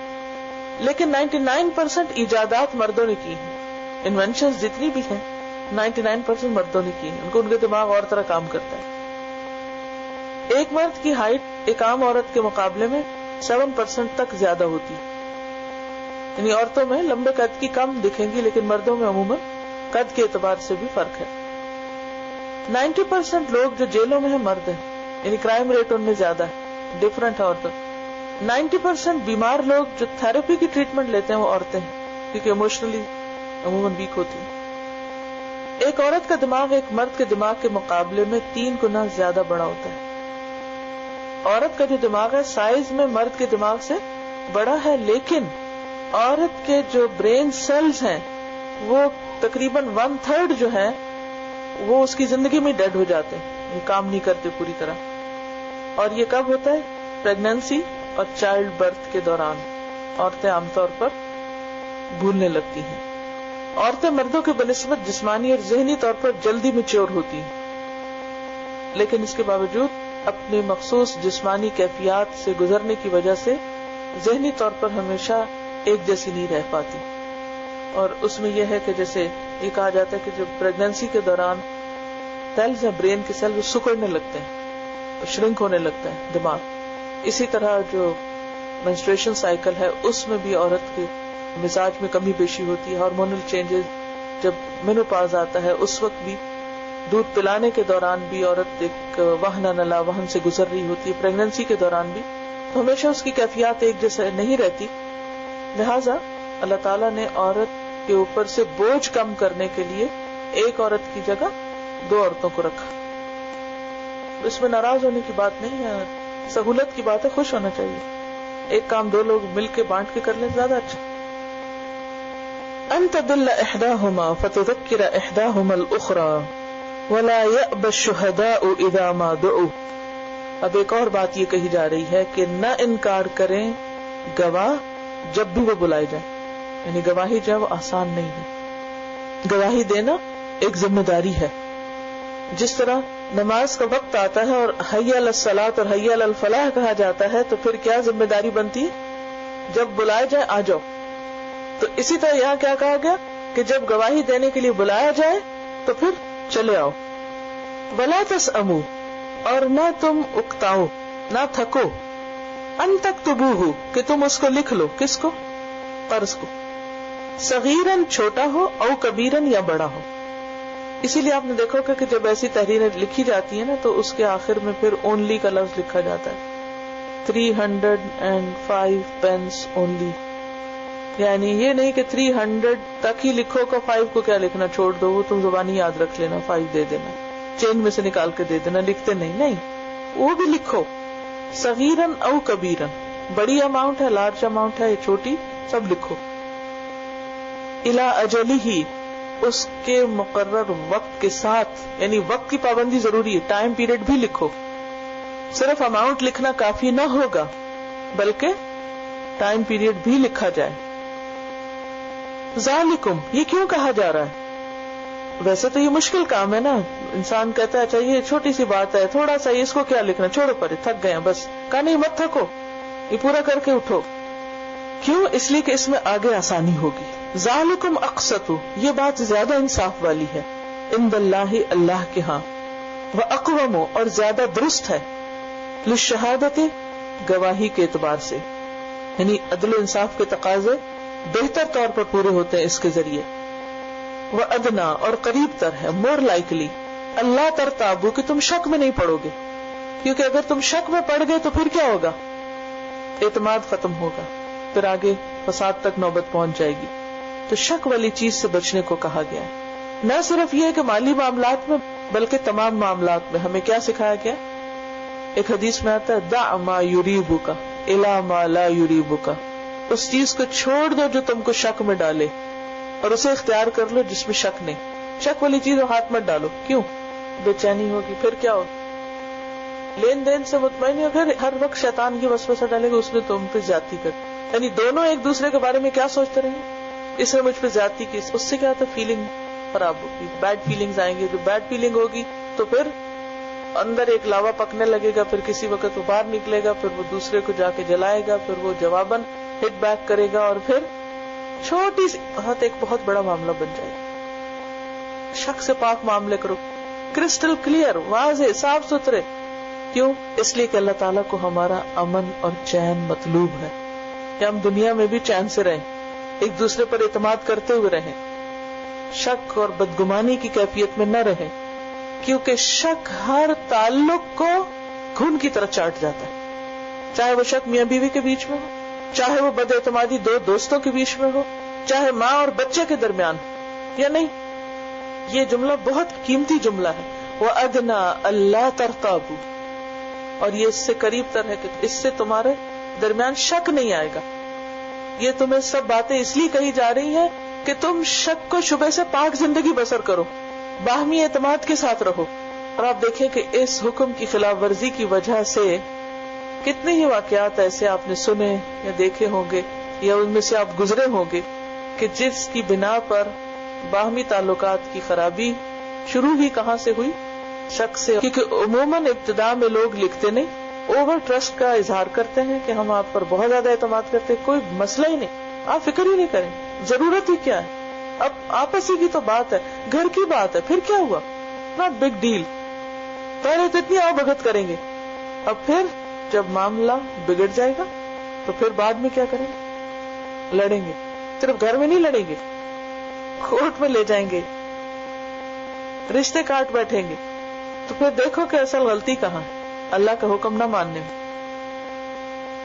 لیکن 99% ایجادات مردوں نے کی ہیں، انوینشنز جتنی بھی ہیں 99% مردوں نے کی ہیں. ان کے دماغ اور طرح کام کرتا ہے. ایک مرد کی ہائٹ ایک عام عورت کے مقابلے میں 7% تک زیادہ ہوتی ہے. یعنی عورتوں میں لمبے قد کی کم دکھیں گی لیکن مردوں میں عموماً قد کے اعتبار سے بھی فرق ہے. 90% لوگ جو جیلوں میں ہیں مرد ہیں، یعنی کرائم ریٹ ان میں زیادہ ہے، ڈفرنٹ ہے عورتوں. 90% بیمار لوگ جو تھراپی کی ٹریٹمنٹ لیتے ہیں وہ عورتیں ہیں، کیونکہ ایموشنلی عموماً ویک ہوتی ہیں. ایک عورت کا دماغ ایک مرد کے دماغ کے مقابلے میں 3 گنا زیادہ بڑا ہوتا ہے. عورت کا جو دماغ ہے سائز میں مرد کے دماغ سے بڑا ہے، لیکن عورت کے جو برین سیلز ہیں وہ تقریباً 1/3 جو ہے وہ اس کی زندگی میں ڈیڈ ہو جاتے ہیں، یہ کام نہیں کرتے پوری طرح. اور یہ کب ہوتا ہے؟ پریگنینسی اور چائلڈ برتھ کے دوران عورتیں عام طور پر بھولنے لگتی ہیں. عورتیں مردوں کے بنسبت جسمانی اور ذہنی طور پر جلدی میچور ہوتی ہیں، لیکن اس کے باوجود اپنی مخصوص جسمانی کیفیات سے گزرنے کی وجہ سے ذہنی طور پر ہمیشہ ایک جیسی نہیں رہ پاتی. اور اس میں یہ ہے کہ جیسے یہ کہا جاتا ہے کہ جو پریگنینسی کے دوران سیلز ہیں، برین کے سیل وہ سکڑنے لگتے ہیں، شرنک ہونے لگتا ہے دماغ. اسی طرح جو منسٹریشن سائیکل ہے اس میں بھی عورت کے مزاج میں کمی بیشی ہوتی ہے. ہارمونل چینجز، جب مینوپاز آتا ہے اس وقت بھی، دودھ پلانے کے دوران بھی عورت ایک وہن نلا وہن سے گزر رہی ہوتی ہے. پریگنینسی کے دوران بھی تو ہمیشہ اس کی کیفیات ایک جیسے نہیں رہتی. لہذا اللہ تعالیٰ نے عورت کے اوپر سے بوجھ کم کرنے کے لیے ایک عورت کی جگہ 2 عورتوں کو رکھا. اس میں ناراض ہونے کی بات نہیں ہے، سہولت کی بات ہے، خوش ہونا چاہیے. ایک کام 2 لوگ مل کے بانٹ کے کر لیں زیادہ اچھا. ان تضل احداهما فتذكر احداهما الاخرى ولا يأبى الشهداء اذا ما دعوا. اب ایک اور بات یہ کہی جا رہی ہے کہ نہ انکار کریں گواہ جب بھی وہ بلائے جائیں. یعنی گواہی جو ہے وہ آسان نہیں ہے. گواہی دینا ایک ذمہ داری ہے. جس طرح نماز کا وقت آتا ہے اور حی علی الصلاۃ اور حی علی الفلاح کہا جاتا ہے تو پھر کیا ذمہ داری بنتی ہے؟ جب بلائے جائے آ جاؤ. تو اسی طرح یہاں کیا کہا گیا کہ جب گواہی دینے کے لیے بلایا جائے تو پھر چلے آؤ. ولا تسأموا، اور نہ تم اکتاؤ، نہ تھکو. ان تکتبوہ، کہ تم اس کو لکھ لو. کس کو؟ قرض کو. صغیرن، چھوٹا ہو، او کبیرن، یا بڑا ہو. اسی لیے آپ نے دیکھا کہ جب ایسی تحریریں لکھی جاتی ہیں نا تو اس کے آخر میں پھر اونلی کا لفظ لکھا جاتا ہے. 305 پینس اونلی. یعنی یہ نہیں کہ 300 تک ہی لکھو کا 5 کو کیا لکھنا چھوڑ دو، وہ تم زبانی یاد رکھ لینا، 5 دے دینا، چین میں سے نکال کے دے دینا، لکھتے نہیں، وہ بھی لکھو. صغیرن او کبیرن، بڑی اماؤنٹ ہے، لارج اماؤنٹ ہے، چھوٹی، سب لکھو. الی اجلہ، اس کے مقرر وقت کے ساتھ. یعنی وقت کی پابندی ضروری ہے، ٹائم پیریڈ بھی لکھو. صرف اماؤنٹ لکھنا کافی نہ ہوگا بلکہ ٹائم پیریڈ بھی لکھا جائے. ذالکم، یہ کیوں کہا جا رہا ہے؟ ویسے تو یہ مشکل کام ہے نا. انسان کہتا ہے اچھا یہ چھوٹی سی بات ہے، تھوڑا سا اس کو کیا لکھنا، چھوڑو پرے، تھک گئے ہیں بس. کہا نہیں، مت تھکو، یہ پورا کر کے اٹھو. کیوں؟ اس لیے کہ اس میں آگے آسانی ہوگی. ذالکم اقسط، یہ بات زیادہ انصاف والی ہے. عند اللہ، اللہ کے ہاں. واقوم، اور زیادہ درست ہے. للشہادت، گواہی کے اعتبار سے. یعنی عدل و انصاف کے تقاضے بہتر طور پر پورے ہوتے ہیں اس کے ذریعے. وادنا، اور قریب تر ہے، مور لائکلی، اللہ ترتابو، کہ تم شک میں نہیں پڑو گے. کیونکہ اگر تم شک میں پڑ گئے تو پھر کیا ہوگا؟ اعتماد ختم ہوگا، پھر آگے فساد تک نوبت پہنچ جائے گی. تو شک والی چیز سے بچنے کو کہا گیا ہے. نہ صرف یہ کہ مالی معاملات میں بلکہ تمام معاملات میں ہمیں کیا سکھایا گیا؟ ایک حدیث میں آتا ہے دع ما یریبک الی ما لا یریبک، اس چیز کو چھوڑ دو جو تم کو شک میں ڈالے اور اسے اختیار کر لو جس میں شک نہیں. شک والی چیز ہاتھ مت ڈالو. کیوں؟ بے چینی ہوگی، پھر کیا ہوگا؟ لین دین سے مطمئن ہو، پھر ہر وقت شیطان کی وسوسہ ڈالے گا اس نے تم پہ زیادتی کر. یعنی دونوں ایک دوسرے کے بارے میں کیا سوچتے رہے، اس نے مجھ پہ زیادتی کی، اس سے کیا ہوتا ہے؟ فیلنگ خراب ہوگی، بیڈ فیلنگز آئیں گے. جو بیڈ فیلنگ ہوگی تو پھر اندر ایک لاوا پکنے لگے گا، پھر کسی وقت وہ باہر نکلے گا، پھر وہ دوسرے کو جا کے جلائے گا، پھر وہ جواباً ہٹ بیک کرے گا، اور پھر چھوٹی سی بات ایک بہت بڑا معاملہ بن جائے گا. شک سے پاک معاملے کرو، کرسٹل کلیئر، واضح، صاف ستھرے. کیوں؟ اس لیے کہ اللہ تعالیٰ کو ہمارا امن اور چین مطلوب ہے، کہ ہم دنیا میں بھی چین سے رہیں، ایک دوسرے پر اعتماد کرتے ہوئے رہیں، شک اور بدگمانی کی کیفیت میں نہ رہیں. کیونکہ شک ہر تعلق کو خون کی طرح چاٹ جاتا ہے، چاہے وہ شک میاں بیوی کے بیچ میں ہو، چاہے وہ بد اعتمادی دو دوستوں کے بیچ میں ہو، چاہے ماں اور بچے کے درمیان ہو یا نہیں. یہ جملہ بہت قیمتی جملہ ہے. وَأَدْنَا أَلَّا تَرْتَابُوا، اور یہ اس سے قریب تر ہے کہ اس سے تمہارے درمیان شک نہیں آئے گا. یہ تمہیں سب باتیں اس لیے کہی جا رہی ہیں کہ تم شک کو شبہ سے پاک زندگی بسر کرو، باہمی اعتماد کے ساتھ رہو. اور آپ دیکھیں کہ اس حکم کی خلاف ورزی کی وجہ سے کتنے ہی واقعات ایسے آپ نے سنے یا دیکھے ہوں گے یا ان میں سے آپ گزرے ہوں گے کہ جس کی بنا پر باہمی تعلقات کی خرابی شروع ہی کہاں سے ہوئی؟ شک سے. کیونکہ عموماً ابتدا میں لوگ لکھتے نہیں، اوور ٹرسٹ کا اظہار کرتے ہیں کہ ہم آپ پر بہت زیادہ اعتماد کرتے ہیں، کوئی مسئلہ ہی نہیں، آپ فکر ہی نہیں کریں، ضرورت ہی کیا ہے، اب آپس ہی کی تو بات ہے، گھر کی بات ہے، پھر کیا ہوا، ناٹ بگ ڈیل. پہلے تو اتنی آؤ بھگت کریں گے، اب پھر جب معاملہ بگڑ جائے گا تو پھر بعد میں کیا کریں گے؟ لڑیں گے. صرف گھر میں نہیں لڑیں گے، کورٹ میں لے جائیں گے، رشتے کاٹ بیٹھیں گے. تو پھر دیکھو کہ اصل غلطی کہاں ہے، اللہ کا حکم نہ ماننے میں.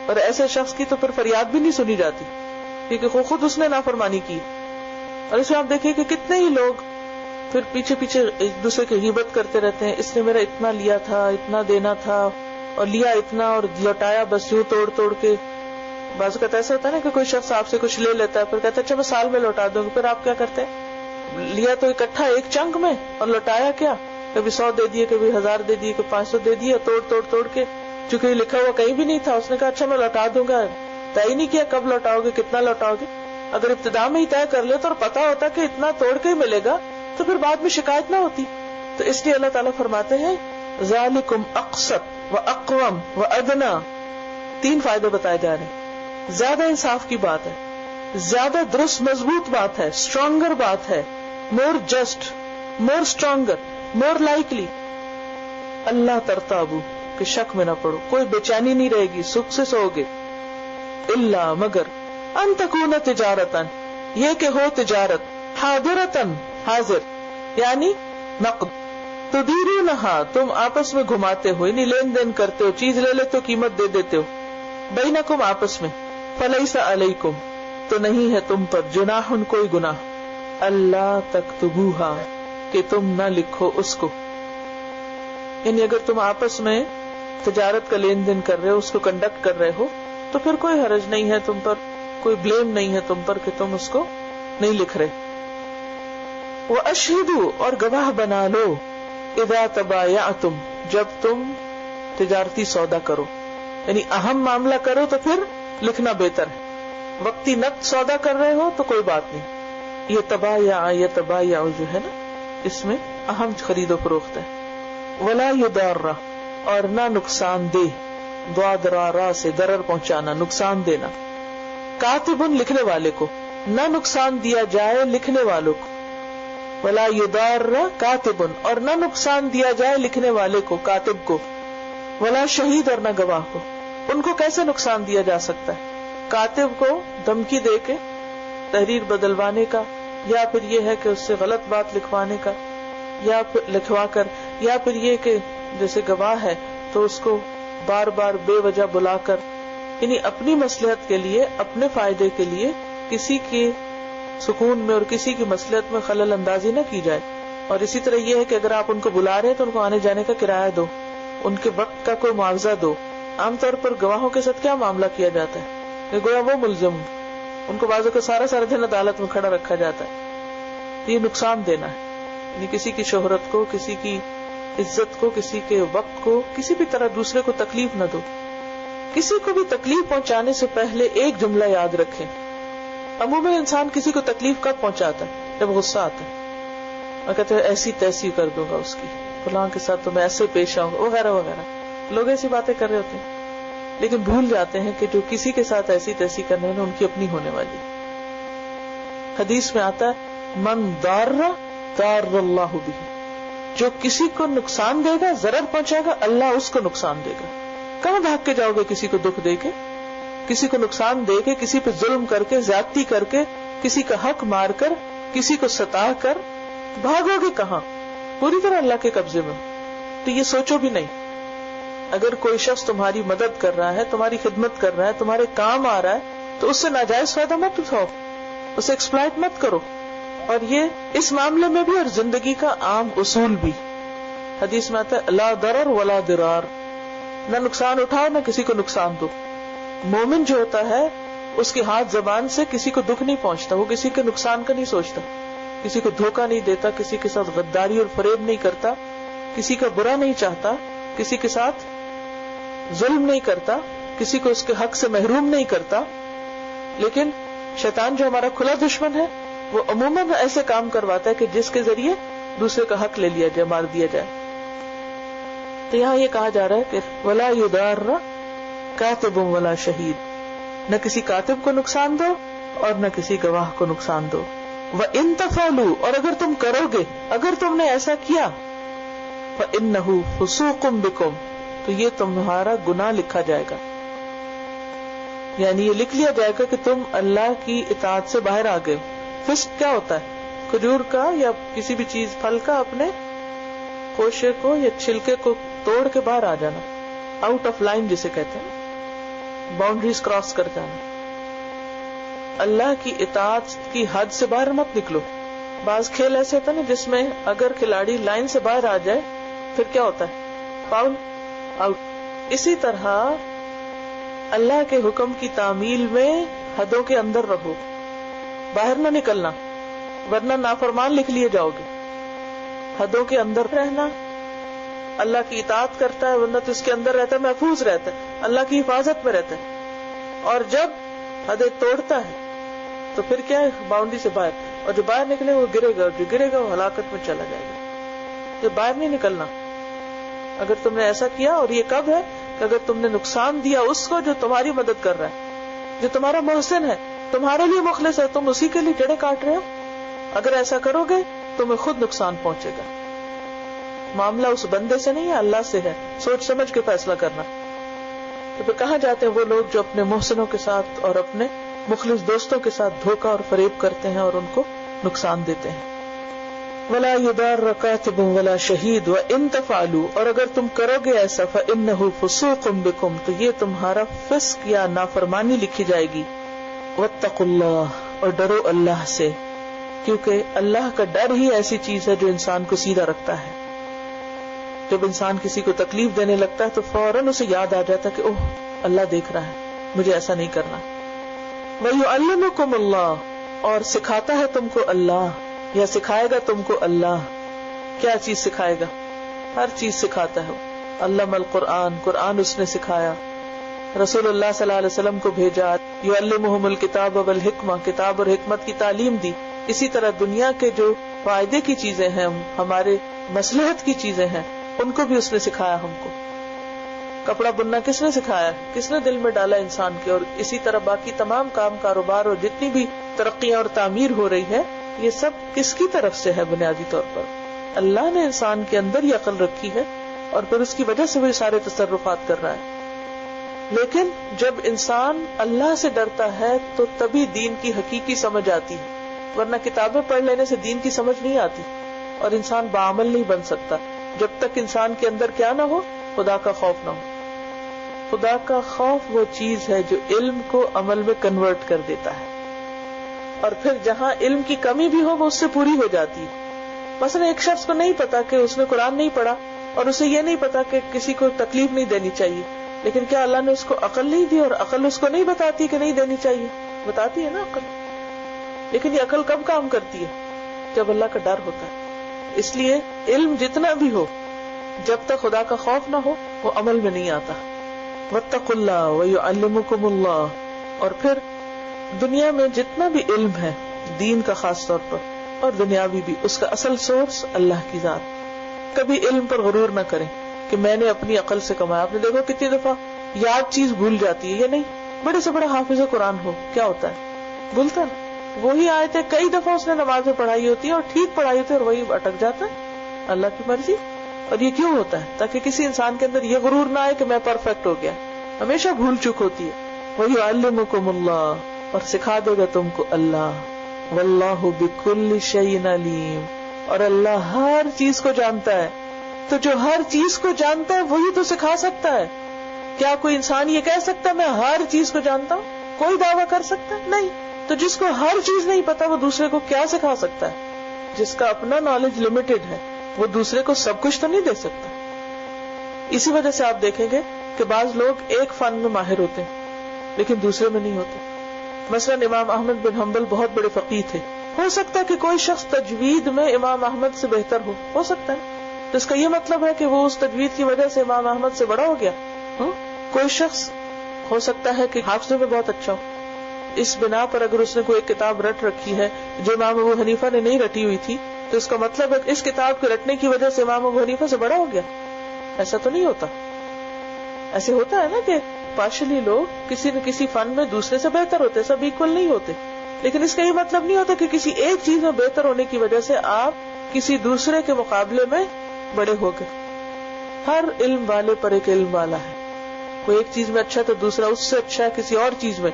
اور ایسے شخص کی تو پھر فریاد بھی نہیں سنی جاتی کیونکہ خود اس نے نافرمانی کی. اور اس میں آپ دیکھیں کہ کتنے ہی لوگ پھر پیچھے پیچھے ایک دوسرے کی غیبت کرتے رہتے ہیں، اس نے میرا اتنا لیا تھا، اتنا دینا تھا، اور لیا اتنا اور لوٹایا بس یوں توڑ توڑ کے. بعض اوقات ایسا ہوتا ہے نا کہ کوئی شخص آپ سے کچھ لے لیتا ہے، پھر کہتا ہے اچھا میں سال میں لوٹا دوں گا. پھر آپ کیا کرتے ہیں؟ لیا تو اکٹھا ایک چنک میں اور لوٹایا کیا؟ کبھی 100 دے دیے، کبھی 1000 دے دیے، کبھی 500 دے دیے، توڑ توڑ توڑ کے. چونکہ یہ لکھا ہوا کہیں بھی نہیں تھا، اس نے کہا اچھا میں لوٹا دوں گا. طے ہی نہیں کیا کب لوٹاؤ گے، کتنا لوٹاؤ گے. اگر ابتدا میں ہی طے کر لے تو اور پتا ہوتا کہ اتنا توڑ کے ہی ملے گا تو پھر بعد میں شکایت نہ ہوتی. تو اس لیے اللہ تعالیٰ فرماتے ہیں ذالکم اقسط واقوم وادنا. 3 فائدے بتائے جا رہے ہیں. زیادہ انصاف کی بات ہے، زیادہ درست مضبوط بات ہے، اسٹرانگر بات ہے، more just, more stronger, more likely. اللہ ترتابو، کہ شک میں نہ پڑو، کوئی بے چینی نہیں رہے گی، سکھ سے سو گے. الا مگر ان تکون تجارتن، یہ کہ ہو تجارت، حاضرتن حاضر یعنی نقد، تدیرونہا تم آپس میں گھماتے ہو، یعنی لین دین کرتے ہو، چیز لے لیتے ہو قیمت دے دیتے ہو، بینکم آپس میں. فلیس علیکم تو نہیں ہے تم پر، جناح کوئی گناہ، اللہ تکتبوہا کہ تم نہ لکھو اس کو. یعنی اگر تم آپس میں تجارت کا لین دین کر رہے ہو، اس کو کنڈکٹ کر رہے ہو، تو پھر کوئی حرج نہیں ہے تم پر، کوئی بلیم نہیں ہے تم پر کہ تم اس کو نہیں لکھ رہے. وَأَشْهِدُوا اور گواہ بنا لو، اذا تبایعتم جب تم تجارتی سودا کرو، یعنی اہم معاملہ کرو تو پھر لکھنا بہتر ہے. وقتی نقد سودا کر رہے ہو تو کوئی بات نہیں. یہ تبایع جو ہے نا، اس میں اہم خرید و فروخت ہے. ولا یضار اور نہ نقصان دے، ضرارا سے ضرر پہنچانا، نقصان دینا. کاتب لکھنے والے کو، نہ نقصان دیا جائے لکھنے والوں کو. ولا یضار کاتب اور نہ نقصان دیا جائے لکھنے والے کو، کاتب کو. ولا شہید اور نہ گواہ کو. ان کو کیسے نقصان دیا جا سکتا ہے؟ کاتب کو دھمکی دے کے تحریر بدلوانے کا، یا پھر یہ ہے کہ اس سے غلط بات لکھوانے کا، یا پھر لکھوا کر، یا پھر یہ کہ جیسے گواہ ہے تو اس کو بار بار بے وجہ بلا کر، یعنی اپنی مصلحت کے لیے، اپنے فائدے کے لیے کسی کے سکون میں اور کسی کی مصلحت میں خلل اندازی نہ کی جائے. اور اسی طرح یہ ہے کہ اگر آپ ان کو بلا رہے ہیں تو ان کو آنے جانے کا کرایہ دو، ان کے وقت کا کوئی معاوضہ دو. عام طور پر گواہوں کے ساتھ کیا معاملہ کیا جاتا ہے کہ گویا وہ ملزم، ان کو بعضوں کو سارا دن عدالت میں کھڑا رکھا جاتا ہے. یہ نقصان دینا ہے، یعنی کسی کی شہرت کو، کسی کی عزت کو، کسی کے وقت کو، کسی بھی طرح دوسرے کو تکلیف نہ دو. کسی کو بھی تکلیف پہنچانے سے پہلے ایک جملہ یاد رکھیں. عموماً انسان کسی کو تکلیف کب پہنچاتا ہے؟ جب غصہ آتا ہے اور کہتے ہیں ایسی تیسی کر دوں گا اس کی، فلاں کے ساتھ تو میں ایسے پیش آؤں گا، وغیرہ وغیرہ. لوگ ایسی باتیں کر رہے ہوتے ہیں لیکن بھول جاتے ہیں کہ جو کسی کے ساتھ ایسی تیسی کرنے والے ان کی اپنی ہونے والی. حدیث میں آتا ہے من ضار ضار اللہ بہ، جو کسی کو نقصان دے گا، ضرر پہنچائے گا، اللہ اس کو نقصان دے گا. کہاں بھاگ کے جاؤ گے کسی کو دکھ دے کے، کسی کو نقصان دے کے، کسی پہ ظلم کر کے، زیادتی کر کے، کسی کا حق مار کر، کسی کو ستا کر، بھاگو گے کہاں؟ پوری طرح اللہ کے قبضے میں. تو یہ سوچو بھی نہیں. اگر کوئی شخص تمہاری مدد کر رہا ہے, تمہاری خدمت کر رہا ہے, تمہارے کام آ رہا ہے, تو اس سے ناجائز فائدہ مت اٹھاؤ, اسے ایکسپلائٹ مت کرو. اور یہ اس معاملے میں بھی اور زندگی کا عام اصول بھی. حدیث میں آتا ہے لا ضرر ولا ضرار, نہ نقصان اٹھاؤ نہ کسی کو نقصان دو. مومن جو ہوتا ہے اس کے ہاتھ زبان سے کسی کو دکھ نہیں پہنچتا, وہ کسی کے نقصان کا نہیں سوچتا, کسی کو دھوکہ نہیں دیتا, کسی کے ساتھ غداری اور فریب نہیں کرتا, کسی کا برا نہیں چاہتا, کسی کے ساتھ ظلم نہیں کرتا, کسی کو اس کے حق سے محروم نہیں کرتا. لیکن شیطان جو ہمارا کھلا دشمن ہے وہ عموماً ایسے کام کرواتا ہے کہ جس کے ذریعے دوسرے کا حق لے لیا جائے, مار دیا جائے. تو یہاں یہ کہا جا رہا ہے کہ ولا یضار کاتب ولا شہید, نہ کسی کاتب کو نقصان دو اور نہ کسی گواہ کو نقصان دو. وَإِن تَفْعَلُوا, اور اگر تم کرو گے, اگر تم نے ایسا کیا, فَإِنَّهُ فُسُوقٌ بِكُمْ, تو یہ تمہارا گناہ لکھا جائے گا. یعنی یہ لکھ لیا جائے گا کہ تم اللہ کی اطاعت سے باہر آ گئے. فسق کیا ہوتا ہے؟ کھجور کا یا کسی بھی چیز پھل کا اپنے کوشے کو یا چھلکے کو توڑ کے باہر آ جانا, آؤٹ آف لائن جسے کہتے ہیں, باؤنڈریز کراس کر جانا. اللہ کی اطاعت کی حد سے باہر مت نکلو. بعض کھیل ایسے ہوتا ہے نا جس میں اگر کھلاڑی لائن سے باہر آ جائے پھر کیا ہوتا ہے؟ Foul, out. اسی طرح اللہ کے حکم کی تعمیل میں حدوں کے اندر رہو, باہر نہ نکلنا, ورنہ نافرمان لکھ لیے جاؤ گے. حدوں کے اندر رہنا, اللہ کی اطاعت کرتا ہے ورنہ تو اس کے اندر رہتا ہے, محفوظ رہتا ہے, اللہ کی حفاظت میں رہتا ہے. اور جب حدیں توڑتا ہے تو پھر کیا ہے؟ باؤنڈری سے باہر. اور جو باہر نکلے وہ گرے گا, اور جو گرے گا وہ ہلاکت میں چلا جائے گا. تو باہر نہیں نکلنا. اگر تم نے ایسا کیا, اور یہ کب ہے کہ اگر تم نے نقصان دیا اس کو جو تمہاری مدد کر رہا ہے, جو تمہارا محسن ہے, تمہارے لیے مخلص ہے, تم اسی کے لیے جڑیں کاٹ رہے ہو, اگر ایسا کرو گے تمہیں خود نقصان پہنچے گا. معاملہ اس بندے سے نہیں ہے, اللہ سے ہے. سوچ سمجھ کے فیصلہ کرنا. تو پھر کہاں جاتے ہیں وہ لوگ جو اپنے محسنوں کے ساتھ اور اپنے مخلص دوستوں کے ساتھ دھوکہ اور فریب کرتے ہیں اور ان کو نقصان دیتے ہیں. ولا یضار کاتب ولا شہید وان تفعلوا, اور اگر تم کرو گے ایسا, فانه فسوق بكم, تو یہ تمہارا فسق یا نافرمانی لکھی جائے گی. واتقوا اللہ, اور ڈرو اللہ سے, کیونکہ اللہ کا ڈر ہی ایسی چیز ہے جو انسان کو سیدھا رکھتا ہے. جب انسان کسی کو تکلیف دینے لگتا ہے تو فوراً اسے یاد آ جاتا ہے کہ اوہ اللہ دیکھ رہا ہے, مجھے ایسا نہیں کرنا. وَيُعَلِّمُكُمُ اللَّهُ, اور سکھاتا ہے تم کو اللہ, یا سکھائے گا تم کو اللہ. کیا چیز سکھائے گا؟ ہر چیز سکھاتا ہے. علم القرآن, قرآن اس نے سکھایا. رسول اللہ صلی اللہ علیہ وسلم کو بھیجا. یعلمہم الکتاب والحکمہ, کتاب اور حکمت کی تعلیم دی. اسی طرح دنیا کے جو فائدے کی چیزیں ہیں, ہمارے مصلحت کی چیزیں ہیں, ان کو بھی اس نے سکھایا ہم کو. کپڑا بننا کس نے سکھایا؟ کس نے دل میں ڈالا انسان کے. اور اسی طرح باقی تمام کام, کاروبار اور جتنی بھی ترقیاں اور تعمیر ہو رہی ہے, یہ سب کس کی طرف سے ہے؟ بنیادی طور پر اللہ نے انسان کے اندر یہ عقل رکھی ہے, اور پھر اس کی وجہ سے وہ سارے تصرفات کر رہا ہے. لیکن جب انسان اللہ سے ڈرتا ہے تو تبھی دین کی حقیقی سمجھ آتی ہے, ورنہ کتابیں پڑھ لینے سے دین کی سمجھ نہیں آتی, اور انسان بعمل نہیں بن سکتا جب تک انسان کے اندر کیا نہ ہو, خدا کا خوف نہ ہو. خدا کا خوف وہ چیز ہے جو علم کو عمل میں کنورٹ کر دیتا ہے, اور پھر جہاں علم کی کمی بھی ہو وہ اس سے پوری ہو جاتی ہے. مثلا ایک شخص کو نہیں پتا کہ اس نے قرآن نہیں پڑھا, اور اسے یہ نہیں پتا کہ کسی کو تکلیف نہیں دینی چاہیے, لیکن کیا اللہ نے اس کو عقل نہیں دی؟ اور عقل اس کو نہیں بتاتی کہ نہیں دینی چاہیے؟ بتاتی ہے نا عقل. لیکن یہ عقل کب کام کرتی ہے؟ جب اللہ کا ڈر ہوتا ہے. اس لیے علم جتنا بھی ہو, جب تک خدا کا خوف نہ ہو وہ عمل میں نہیں آتا. واتقوا اللہ ویعلمکم اللہ, اور پھر دنیا میں جتنا بھی علم ہے, دین کا خاص طور پر اور دنیاوی بھی, اس کا اصل سورس اللہ کی ذات. کبھی علم پر غرور نہ کریں کہ میں نے اپنی عقل سے کمایا. آپ نے دیکھو کتنی دفعہ یاد چیز بھول جاتی ہے, یہ نہیں بڑے سے بڑا حافظ قرآن ہو, کیا ہوتا ہے؟ بھولتا ہے. وہی آیتیں کئی دفعہ اس نے نماز میں پڑھائی ہوتی ہے اور ٹھیک پڑھائی ہوتی ہے, اور وہی اٹک جاتا ہے. اللہ کی مرضی. اور یہ کیوں ہوتا ہے؟ تاکہ کسی انسان کے اندر یہ غرور نہ آئے کہ میں پرفیکٹ ہو گیا. ہمیشہ بھول چک ہوتی ہے. وَيُعَلِّمُكُمُ اللَّهُ, اور سکھا دے گا تم کو اللہ. وَاللَّهُ بِكُلِّ شَيْءٍ عَلِيمٌ, اور اللہ ہر چیز کو جانتا ہے. تو جو ہر چیز کو جانتا ہے وہی تو سکھا سکتا ہے. کیا کوئی انسان یہ کہہ سکتا ہے میں ہر چیز کو جانتا ہوں؟ کوئی دعویٰ کر سکتا ہے؟ نہیں. تو جس کو ہر چیز نہیں پتا وہ دوسرے کو کیا سکھا سکتا ہے؟ جس کا اپنا نالج لمیٹڈ ہے وہ دوسرے کو سب کچھ تو نہیں دے سکتا. اسی وجہ سے آپ دیکھیں گے کہ بعض لوگ ایک فن میں ماہر ہوتے ہیں لیکن دوسرے میں نہیں ہوتے. مثلا امام احمد بن حنبل بہت بڑے فقیہ تھے. ہو سکتا ہے کہ کوئی شخص تجوید میں امام احمد سے بہتر ہو سکتا ہے. تو اس کا یہ مطلب ہے کہ وہ اس تجوید کی وجہ سے امام احمد سے بڑا ہو گیا. کوئی شخص ہو سکتا ہے کہ حافظے میں بہت اچھا ہو. اس بنا پر اگر اس نے کوئی کتاب رٹ رکھی ہے جو امام ابو حنیفہ نے نہیں رٹی ہوئی تھی تو اس کا مطلب ہے اس کتاب کے رٹنے کی وجہ سے امام ابو حنیفہ سے بڑا ہو گیا. ایسا تو نہیں ہوتا. ایسے ہوتا ہے نا کہ پارشلی لوگ کسی نہ کسی فن میں دوسرے سے بہتر ہوتے, سب ایکول نہیں ہوتے. لیکن اس کا یہ مطلب نہیں ہوتا کہ کسی ایک چیز میں بہتر ہونے کی وجہ سے آپ کسی دوسرے کے مقابلے میں بڑے ہو گئے. ہر علم والے پر ایک علم والا ہے. کوئی ایک چیز میں اچھا تو دوسرا اس سے اچھا ہے کسی اور چیز میں,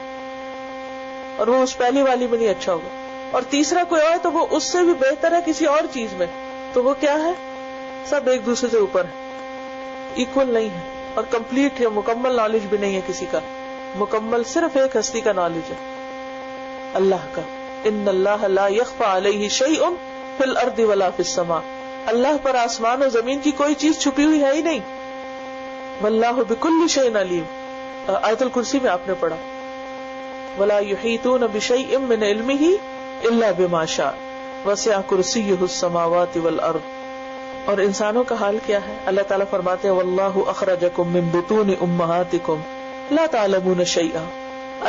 اور وہ اس پہلی والی میں نہیں اچھا ہوگا. اور تیسرا کوئی اور تو وہ اس سے بھی بہتر ہے کسی اور چیز میں. تو وہ کیا ہے؟ سب ایک دوسرے سے اوپر ہے, ایکول نہیں ہے اور کمپلیٹ ہے. مکمل نالج بھی نہیں ہے کسی کا. مکمل صرف ایک ہستی کا نالج ہے, اللہ کا. ان اللہ لا یخفی علیہ شیء فی الارض ولا فی السماء. اللہ پر آسمان و زمین کی کوئی چیز چھپی ہوئی ہے ہی نہیں. واللہ بکل شیء علیم. آیت الکرسی میں آپ نے پڑھا ولا یحیطون بشیء من علمہ الا بما شاء وسع کرسیہ السماوات والارض. اور انسانوں کا حال کیا ہے؟ اللہ تعالیٰ فرماتے ہیں واللہ اخرجکم من بطون امہاتکم لا تعلمون شیئا.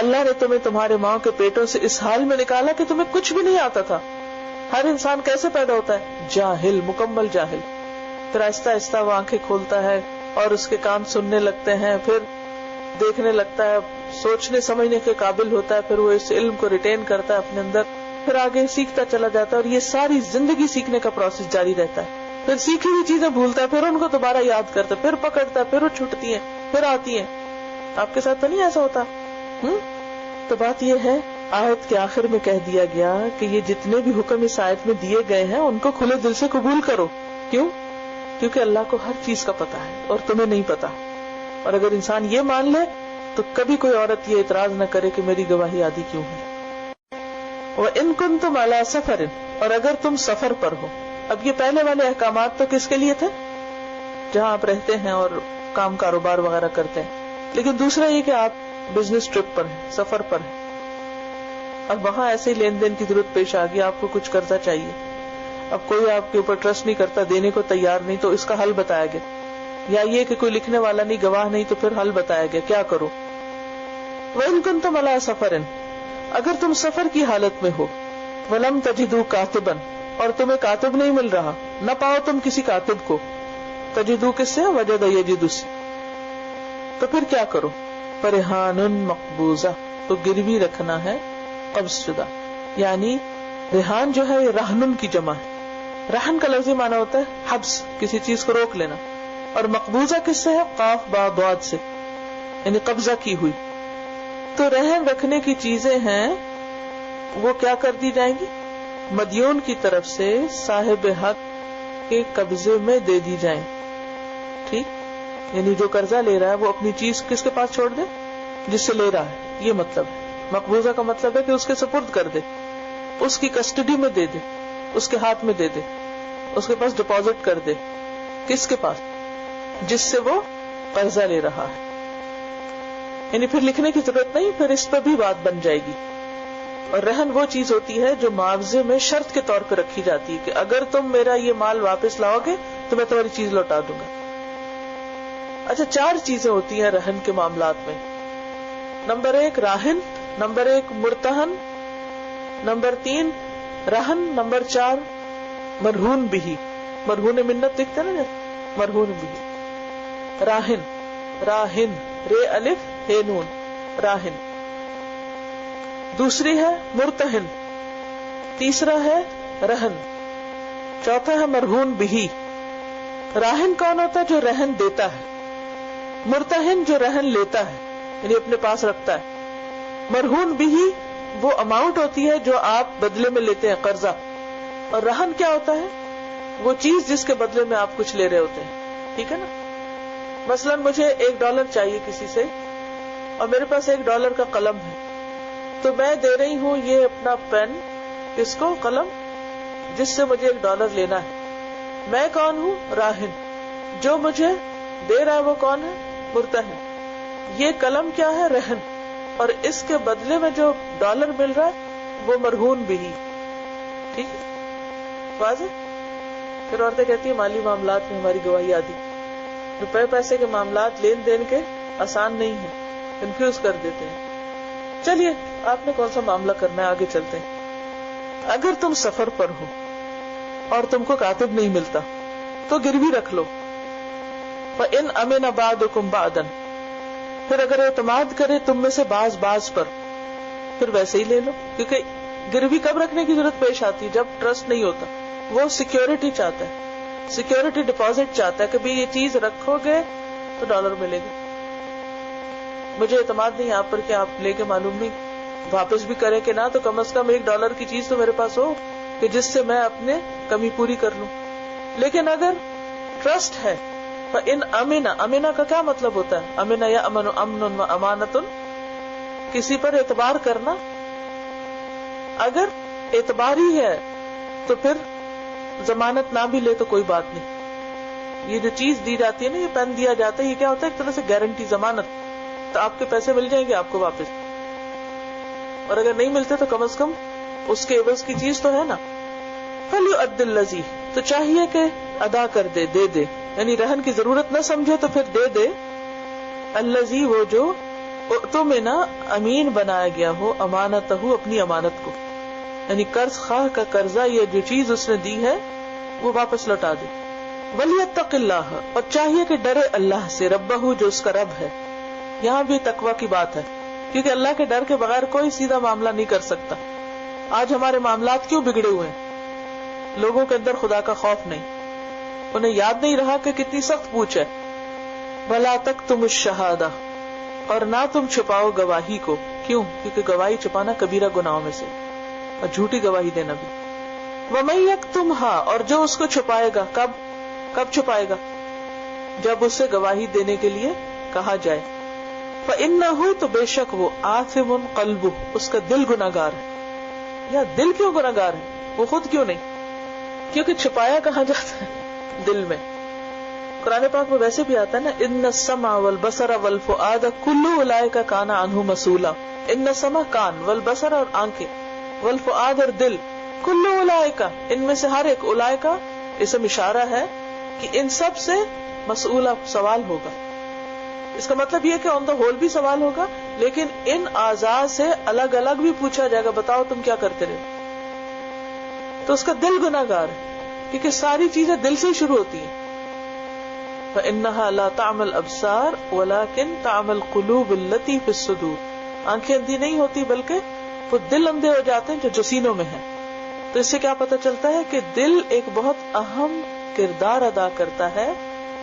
اللہ نے تمہیں تمہارے ماں کے پیٹوں سے اس حال میں نکالا کہ تمہیں کچھ بھی نہیں آتا تھا. ہر انسان کیسے پیدا ہوتا ہے؟ جاہل, مکمل جاہل. پھر آہستہ آہستہ وہ آنکھیں کھولتا ہے اور اس کے کان سننے لگتے ہیں, پھر دیکھنے لگتا ہے, سوچنے سمجھنے کے قابل ہوتا ہے, پھر وہ اس علم کو ریٹین کرتا ہے اپنے اندر, پھر آگے سیکھتا چلا جاتا ہے. اور یہ ساری زندگی سیکھنے کا پروسیس جاری رہتا ہے. پھر سیکھی ہوئی چیزیں بھولتا ہے, پھر ان کو دوبارہ یاد کرتا ہے, پھر پکڑتا ہے, پھر وہ چھوٹتی ہیں, پھر آتی ہیں. آپ کے ساتھ تو نہیں ایسا ہوتا؟ تو بات یہ ہے آیت کے آخر میں کہہ دیا گیا کہ یہ جتنے بھی حکم اس آیت میں دیے گئے ہیں ان کو کھلے دل سے قبول کرو. کیوں؟ کیونکہ اللہ کو ہر چیز کا پتا ہے اور تمہیں نہیں پتا. اور اگر انسان یہ مان لے تو کبھی کوئی عورت یہ اعتراض نہ کرے کہ میری گواہی آدھی کیوں ہے. وَإِن كُنتُمْ عَلَى سَفَرٍ, اور اگر تم سفر پر ہو. اب یہ پہلے والے احکامات تو کس کے لیے تھے؟ جہاں آپ رہتے ہیں اور کام کاروبار وغیرہ کرتے ہیں. لیکن دوسرا یہ کہ آپ بزنس ٹرپ پر ہیں, سفر پر ہیں. اب وہاں ایسے ہی لین دین کی ضرورت پیش آ گئی, آپ کو کچھ قرضہ چاہیے. اب کوئی آپ کے اوپر ٹرسٹ نہیں کرتا, دینے کو تیار نہیں, تو اس کا حل بتایا گیا. یا یہ کہ کوئی لکھنے والا نہیں, گواہ نہیں, تو پھر حل بتایا گیا کیا کرو. وَإِن كُنتُمْ عَلَى سَفَرٍ, اگر تم سفر کی حالت میں ہو. وَلَمْ تَجِدُوا كَاتِبًا, اور تمہیں کاتب نہیں مل رہا, نہ پاؤ تم کسی کاتب کو. تجدو کس سے؟ وجد یجد سے. تو پھر کیا کرو؟ فرحان مقبوضہ, تو گروی رکھنا ہے قبض شدہ. یعنی ریحان جو ہے یہ رہنن کی جمع ہے. رہن کا لفظی معنی ہوتا ہے حبس, کسی چیز کو روک لینا. اور مقبوضہ کس سے ہے؟ قاف با ضاد سے, یعنی قبضہ کی ہوئی. تو رہن رکھنے کی چیزیں ہیں وہ کیا کر دی جائیں گی؟ مدیون کی طرف سے صاحب حق کے قبضے میں دے دی جائیں. ٹھیک, یعنی جو قرضہ لے رہا ہے وہ اپنی چیز کس کے پاس چھوڑ دے؟ جس سے لے رہا ہے. یہ مطلب ہے مقبوضہ کا مطلب ہے کہ اس کے سپرد کر دے, اس کی کسٹڈی میں دے دے, اس کے ہاتھ میں دے دے, اس کے پاس ڈپازٹ کر دے. کس کے پاس؟ جس سے وہ قرضہ لے رہا ہے. یعنی پھر لکھنے کی ضرورت نہیں, پھر اس پہ بھی بات بن جائے گی. اور رہن وہ چیز ہوتی ہے جو معاوضے میں شرط کے طور پہ رکھی جاتی ہے کہ اگر تم میرا یہ مال واپس لاؤ گے تو میں تمہاری چیز لوٹا دوں گا. اچھا, 4 چیزیں ہوتی ہیں رہن کے معاملات میں. نمبر 1 راہن, نمبر 1 مرتہن, نمبر 3 رہن, نمبر 4 مرہون بھی. مرہون منت دکھتے نا, مرہون بھی. راہن, راہن رے الف ہے نون, راہن. دوسری ہے مرتہن, تیسرا ہے رہن, چوتھا ہے مرہون بھی. راہن کون ہوتا ہے؟ جو رہن دیتا ہے. مرتہن جو رہن لیتا ہے یعنی اپنے پاس رکھتا ہے. مرہون بھی وہ اماؤنٹ ہوتی ہے جو آپ بدلے میں لیتے ہیں, قرضہ. اور رہن کیا ہوتا ہے؟ وہ چیز جس کے بدلے میں آپ کچھ لے رہے ہوتے ہیں. ٹھیک ہے نا؟ مثلاً مجھے $1 چاہیے کسی سے اور میرے پاس $1 کا قلم ہے، تو میں دے رہی ہوں یہ اپنا پین، کس کو؟ قلم، جس سے مجھے $1 لینا ہے. میں کون ہوں؟ راہن. جو مجھے دے رہا ہے وہ کون ہے؟ مرتہن. یہ قلم کیا ہے؟ رہن. اور اس کے بدلے میں جو $1 مل رہا ہے وہ مرہون بھی ہی. ٹھیک ہے؟ واضح؟ پھر عورتیں کہتی ہیں مالی معاملات میں ہماری گواہی آدھی. روپے پیسے کے معاملات لین دین کے آسان نہیں ہیں، کنفیوز کر دیتے ہیں. چلیے آپ نے کون سا معاملہ کرنا ہے، آگے چلتے ہیں. اگر تم سفر پر ہو اور تم کو کاتب نہیں ملتا تو گروی رکھ لو. فَإِنْ أَمِنَ بَعْضُكُمْ بَعْضًا، پھر اگر اعتماد کرے تم میں سے بعض پر، پھر ویسے ہی لے لو. کیونکہ گروی کب رکھنے کی ضرورت پیش آتی ہے؟ جب ٹرسٹ نہیں ہوتا. وہ سیکیورٹی چاہتا ہے، سیکیورٹی ڈپازٹ چاہتا ہے کہ بھی یہ چیز رکھو گے تو $1 ملے گا. مجھے اعتماد نہیں آپ پر کہ آپ لے کے معلوم نہیں واپس بھی کریں کہ نہ، تو کم از کم $1 کی چیز تو میرے پاس ہو کہ جس سے میں اپنے کمی پوری کر لوں. لیکن اگر ٹرسٹ ہے، فَإِنْ أَمِنَ، أَمِنَ کا کیا مطلب ہوتا ہے؟ أَمِنَ يَأْمَنُ أَمْنٌ وَأَمَانَةٌ، کسی پر اعتبار کرنا. اگر اعتبار ہی ہے تو پھر ضمانت نہ بھی لے تو کوئی بات نہیں. یہ جو چیز دی جاتی ہے نا، یہ پین دیا جاتا ہے، یہ کیا ہوتا ہے؟ ایک طرح سے گارنٹی، ضمانت. تو آپ کے پیسے مل جائیں گے آپ کو واپس، اور اگر نہیں ملتے تو کم از کم اس کے عوض کی چیز تو ہے نا. فَلْيُؤَدِّ الَّذِي، تو چاہیے کہ ادا کر دے، دے دے، یعنی رہن کی ضرورت نہ سمجھے تو پھر دے دے. الَّذِي، وہ جو اؤْتُمِنَ، امین بنایا گیا ہو، امانتہ، اپنی امانت کو، یعنی قرض خواہ کا قرضہ یا جو چیز اس نے دی ہے وہ واپس لوٹا دے. وَلْيَتَّقِ اللَّهَ، اور چاہیے کہ ڈرے اللہ سے، ربہ، جو اس کا رب ہے. یہاں بھی تقویٰ کی بات ہے، کیونکہ اللہ کے ڈر کے بغیر کوئی سیدھا معاملہ نہیں کر سکتا. آج ہمارے معاملات کیوں بگڑے ہوئے ہیں؟ لوگوں کے اندر خدا کا خوف نہیں، انہیں یاد نہیں رہا کہ کتنی سخت پوچھ ہے. وَلَا تَكْتُمُوا الشَّهَادَةَ، اور نہ تم چھپاؤ گواہی کو. کیوں؟ کیونکہ گواہی چھپانا کبیرہ گناہوں میں سے، اور جھوٹی گواہی دینا بھی. وَمَن يَكْتُمْهَا، اور جو اس کو چھپائے گا. کب چھپائے گا؟ جب اسے گواہی دینے کے لیے کہا جائے. فَإِنَّهُ، تو بے شک وہ، آثم قلبہ، اس کا دل گناہگار ہے. یا دل کیوں گناہگار ہے؟ وہ خود کیوں نہیں؟ کیونکہ چھپایا کہاں جاتا ہے؟ دل میں. قرآن پاک میں ویسے بھی آتا ہے نا، ان السمع والبصر والفؤاد کل اولئک کان عنہ مسئولا. ان السمع کان، والبصر اور آنکھیں، والفؤاد اور دل، کل اولئک، ان میں سے ہر ایک، اولئک اسم اشارہ ہے کہ ان سب سے مسئولا، سوال ہوگا. اس کا مطلب یہ کہ آن دا ہول بھی سوال ہوگا، لیکن ان اعضاء سے الگ الگ بھی پوچھا جائے گا، بتاؤ تم کیا کرتے رہے. تو اس کا دل گناہگار ہے، کیونکہ ساری چیزیں دل سے ہی شروع ہوتی ہیں. فَإِنَّهَا لَا تَعْمَى الْأَبْصَارُ وَلَكِنْ تَعْمَى الْقُلُوبُ الَّتِي فِي الصُّدُورِ، آنکھیں اندھی نہیں ہوتی بلکہ وہ دل اندھے ہو جاتے ہیں جو سینوں میں ہیں. تو اس سے کیا پتہ چلتا ہے کہ دل ایک بہت اہم کردار ادا کرتا ہے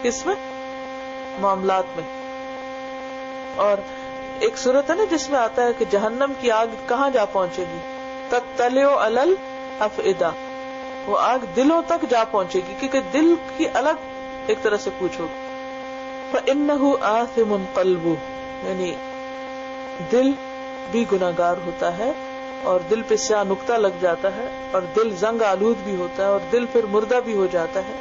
کس میں؟ معاملات میں. اور ایک صورت ہے نا جس میں آتا ہے کہ جہنم کی آگ کہاں جا پہنچے گی؟ تطلع علی الافئدہ، وہ آگ دلوں تک جا پہنچے گی، کیونکہ دل کی الگ ایک طرح سے پوچھو. فَإِنَّهُ آثِمٌ قَلْبُهُ، یعنی دل بھی گناہگار ہوتا ہے، اور دل پہ سیاہ نقطہ لگ جاتا ہے، اور دل زنگ آلود بھی ہوتا ہے، اور دل پھر مردہ بھی ہو جاتا ہے.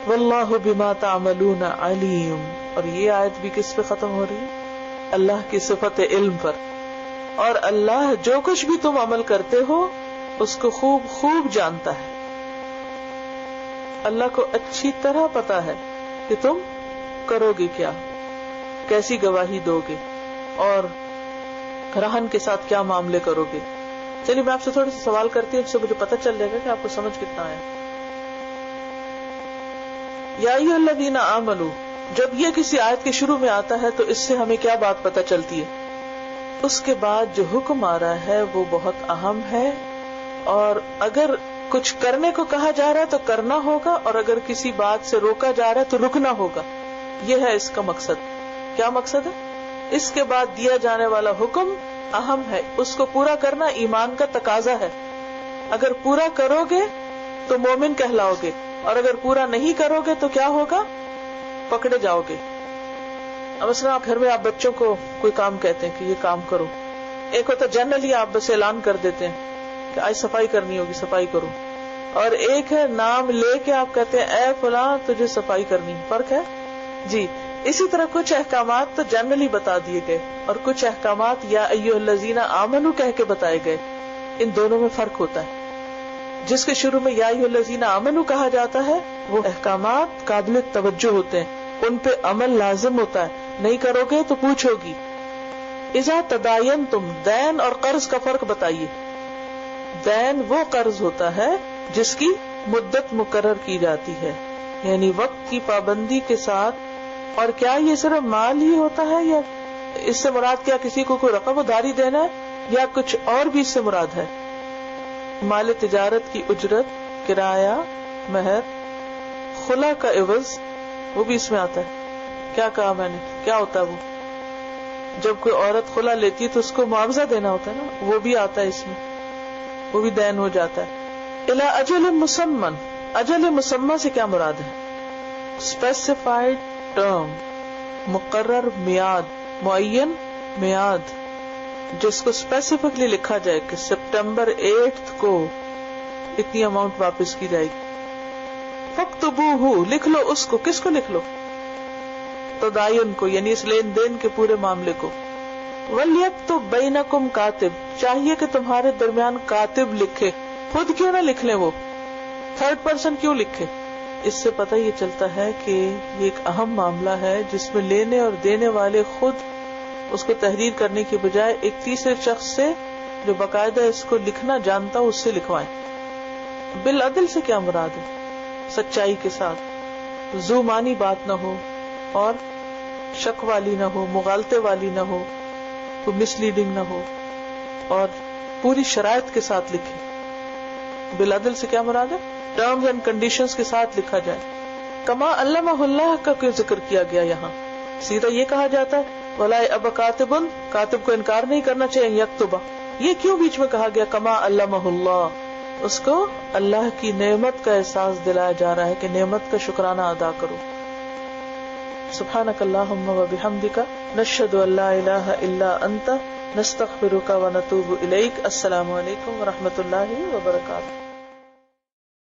واللہ بما تعملون علیم، اور یہ آیت بھی کس پہ ختم ہو رہی ہے؟ اللہ کی صفت علم پر. اور اللہ جو کچھ بھی تم عمل کرتے ہو اس کو خوب خوب جانتا ہے. اللہ کو اچھی طرح پتا ہے کہ تم کرو گے کیا، کیسی گواہی دو گے، اور رہن کے ساتھ کیا معاملے کرو گے. چلیے میں آپ سے تھوڑا سا سوال کرتی ہوں، اس سے مجھے پتہ چل جائے گا کہ آپ کو سمجھ کتنا آیا. یا ایھا الذین آمنوا، جب یہ کسی آیت کے شروع میں آتا ہے تو اس سے ہمیں کیا بات پتہ چلتی ہے؟ اس کے بعد جو حکم آ رہا ہے وہ بہت اہم ہے، اور اگر کچھ کرنے کو کہا جا رہا ہے تو کرنا ہوگا، اور اگر کسی بات سے روکا جا رہا ہے تو رکنا ہوگا. یہ ہے اس کا مقصد. کیا مقصد ہے؟ اس کے بعد دیا جانے والا حکم اہم ہے، اس کو پورا کرنا ایمان کا تقاضا ہے. اگر پورا کرو گے تو مومن کہلاؤ گے، اور اگر پورا نہیں کرو گے تو کیا ہوگا؟ پکڑے جاؤ گے۔ اب مثلا گھر میں آپ بچوں کو کوئی کام کہتے ہیں کہ یہ کام کرو، ایک ہوتا جنرلی آپ بس اعلان کر دیتے ہیں کہ آج صفائی کرنی ہوگی، صفائی کرو، اور ایک ہے نام لے کے آپ کہتے ہیں اے فلاں تجھے صفائی کرنی، فرق ہے جی۔ اسی طرح کچھ احکامات تو جنرلی بتا دیے گئے اور کچھ احکامات یا ایھا الذین آمنوا کہہ کے بتائے گئے، ان دونوں میں فرق ہوتا ہے۔ جس کے شروع میں یا ایھا الذین آمنوا کہا جاتا ہے وہ احکامات قابل توجہ ہوتے ہیں، ان پہ عمل لازم ہوتا ہے، نہیں کرو گے تو پوچھو گی۔ اذا تداینتم، دین اور قرض کا فرق بتائیے۔ دین وہ قرض ہوتا ہے جس کی مدت مقرر کی جاتی ہے، یعنی وقت کی پابندی کے ساتھ۔ اور کیا یہ صرف مال ہی ہوتا ہے، یا اس سے مراد کیا کسی کو کوئی رقم ادھاری دینا ہے، یا کچھ اور بھی اس سے مراد ہے؟ مال تجارت کی اجرت، کرایہ، مہر، خلا کا عوض، وہ بھی اس میں آتا ہے۔ کیا کہا میں نے، کیا ہوتا ہے وہ؟ جب کوئی عورت خلا لیتی ہے تو اس کو معاوضہ دینا ہوتا ہے نا، وہ بھی آتا ہے اس میں، وہ بھی دین ہو جاتا ہے۔ الی اجل مسمى، اجل مسمى سے کیا مراد ہے؟ اسپیسیفائڈ ٹرم، مقرر میعاد، معین میعاد، جس کو اسپیسیفکلی لکھا جائے کہ سپٹمبر 8 کو اتنی اماؤنٹ واپس کی جائے گی۔ فاکتبوہ، لکھ لو اس کو، کس کو لکھ لو؟ تداین کو، یعنی اس لین دین کے پورے معاملے کو۔ ولیکتب بینکم کاتب، چاہیے کہ تمہارے درمیان کاتب لکھے، خود کیوں نہ لکھ لیں، وہ تھرڈ پرسن کیوں لکھے؟ اس سے پتہ یہ چلتا ہے کہ یہ ایک اہم معاملہ ہے جس میں لینے اور دینے والے خود اس کو تحریر کرنے کی بجائے ایک تیسرے شخص سے جو باقاعدہ اس کو لکھنا جانتا اس سے لکھوائیں۔ بالعدل سے کیا مراد ہے؟ سچائی کے ساتھ، ذو معنی بات نہ ہو اور شک والی نہ ہو، مغالطے والی نہ ہو، کوئی مس لیڈنگ نہ ہو، اور پوری شرائط کے ساتھ لکھے۔ بالعدل سے کیا مراد ہے؟ ٹرمز اینڈ کنڈیشنز کے ساتھ لکھا جائے۔ کما علمہ اللہ کا کوئی ذکر کیا گیا یہاں، سیدھا یہ کہا جاتا ہے ولا اب کاتب، کاتب کو انکار نہیں کرنا چاہیے یکتبہ، یہ کیوں بیچ میں کہا گیا کما علمہ اللہ؟ اس کو اللہ کی نعمت کا احساس دلایا جا رہا ہے کہ نعمت کا شکرانہ ادا کرو۔ سبحانک اللہم و بحمدک، نشہد ان لا الہ الا انت، نستغفرک و نتوب الیک۔ السلام علیکم و رحمۃ اللہ وبرکاتہ۔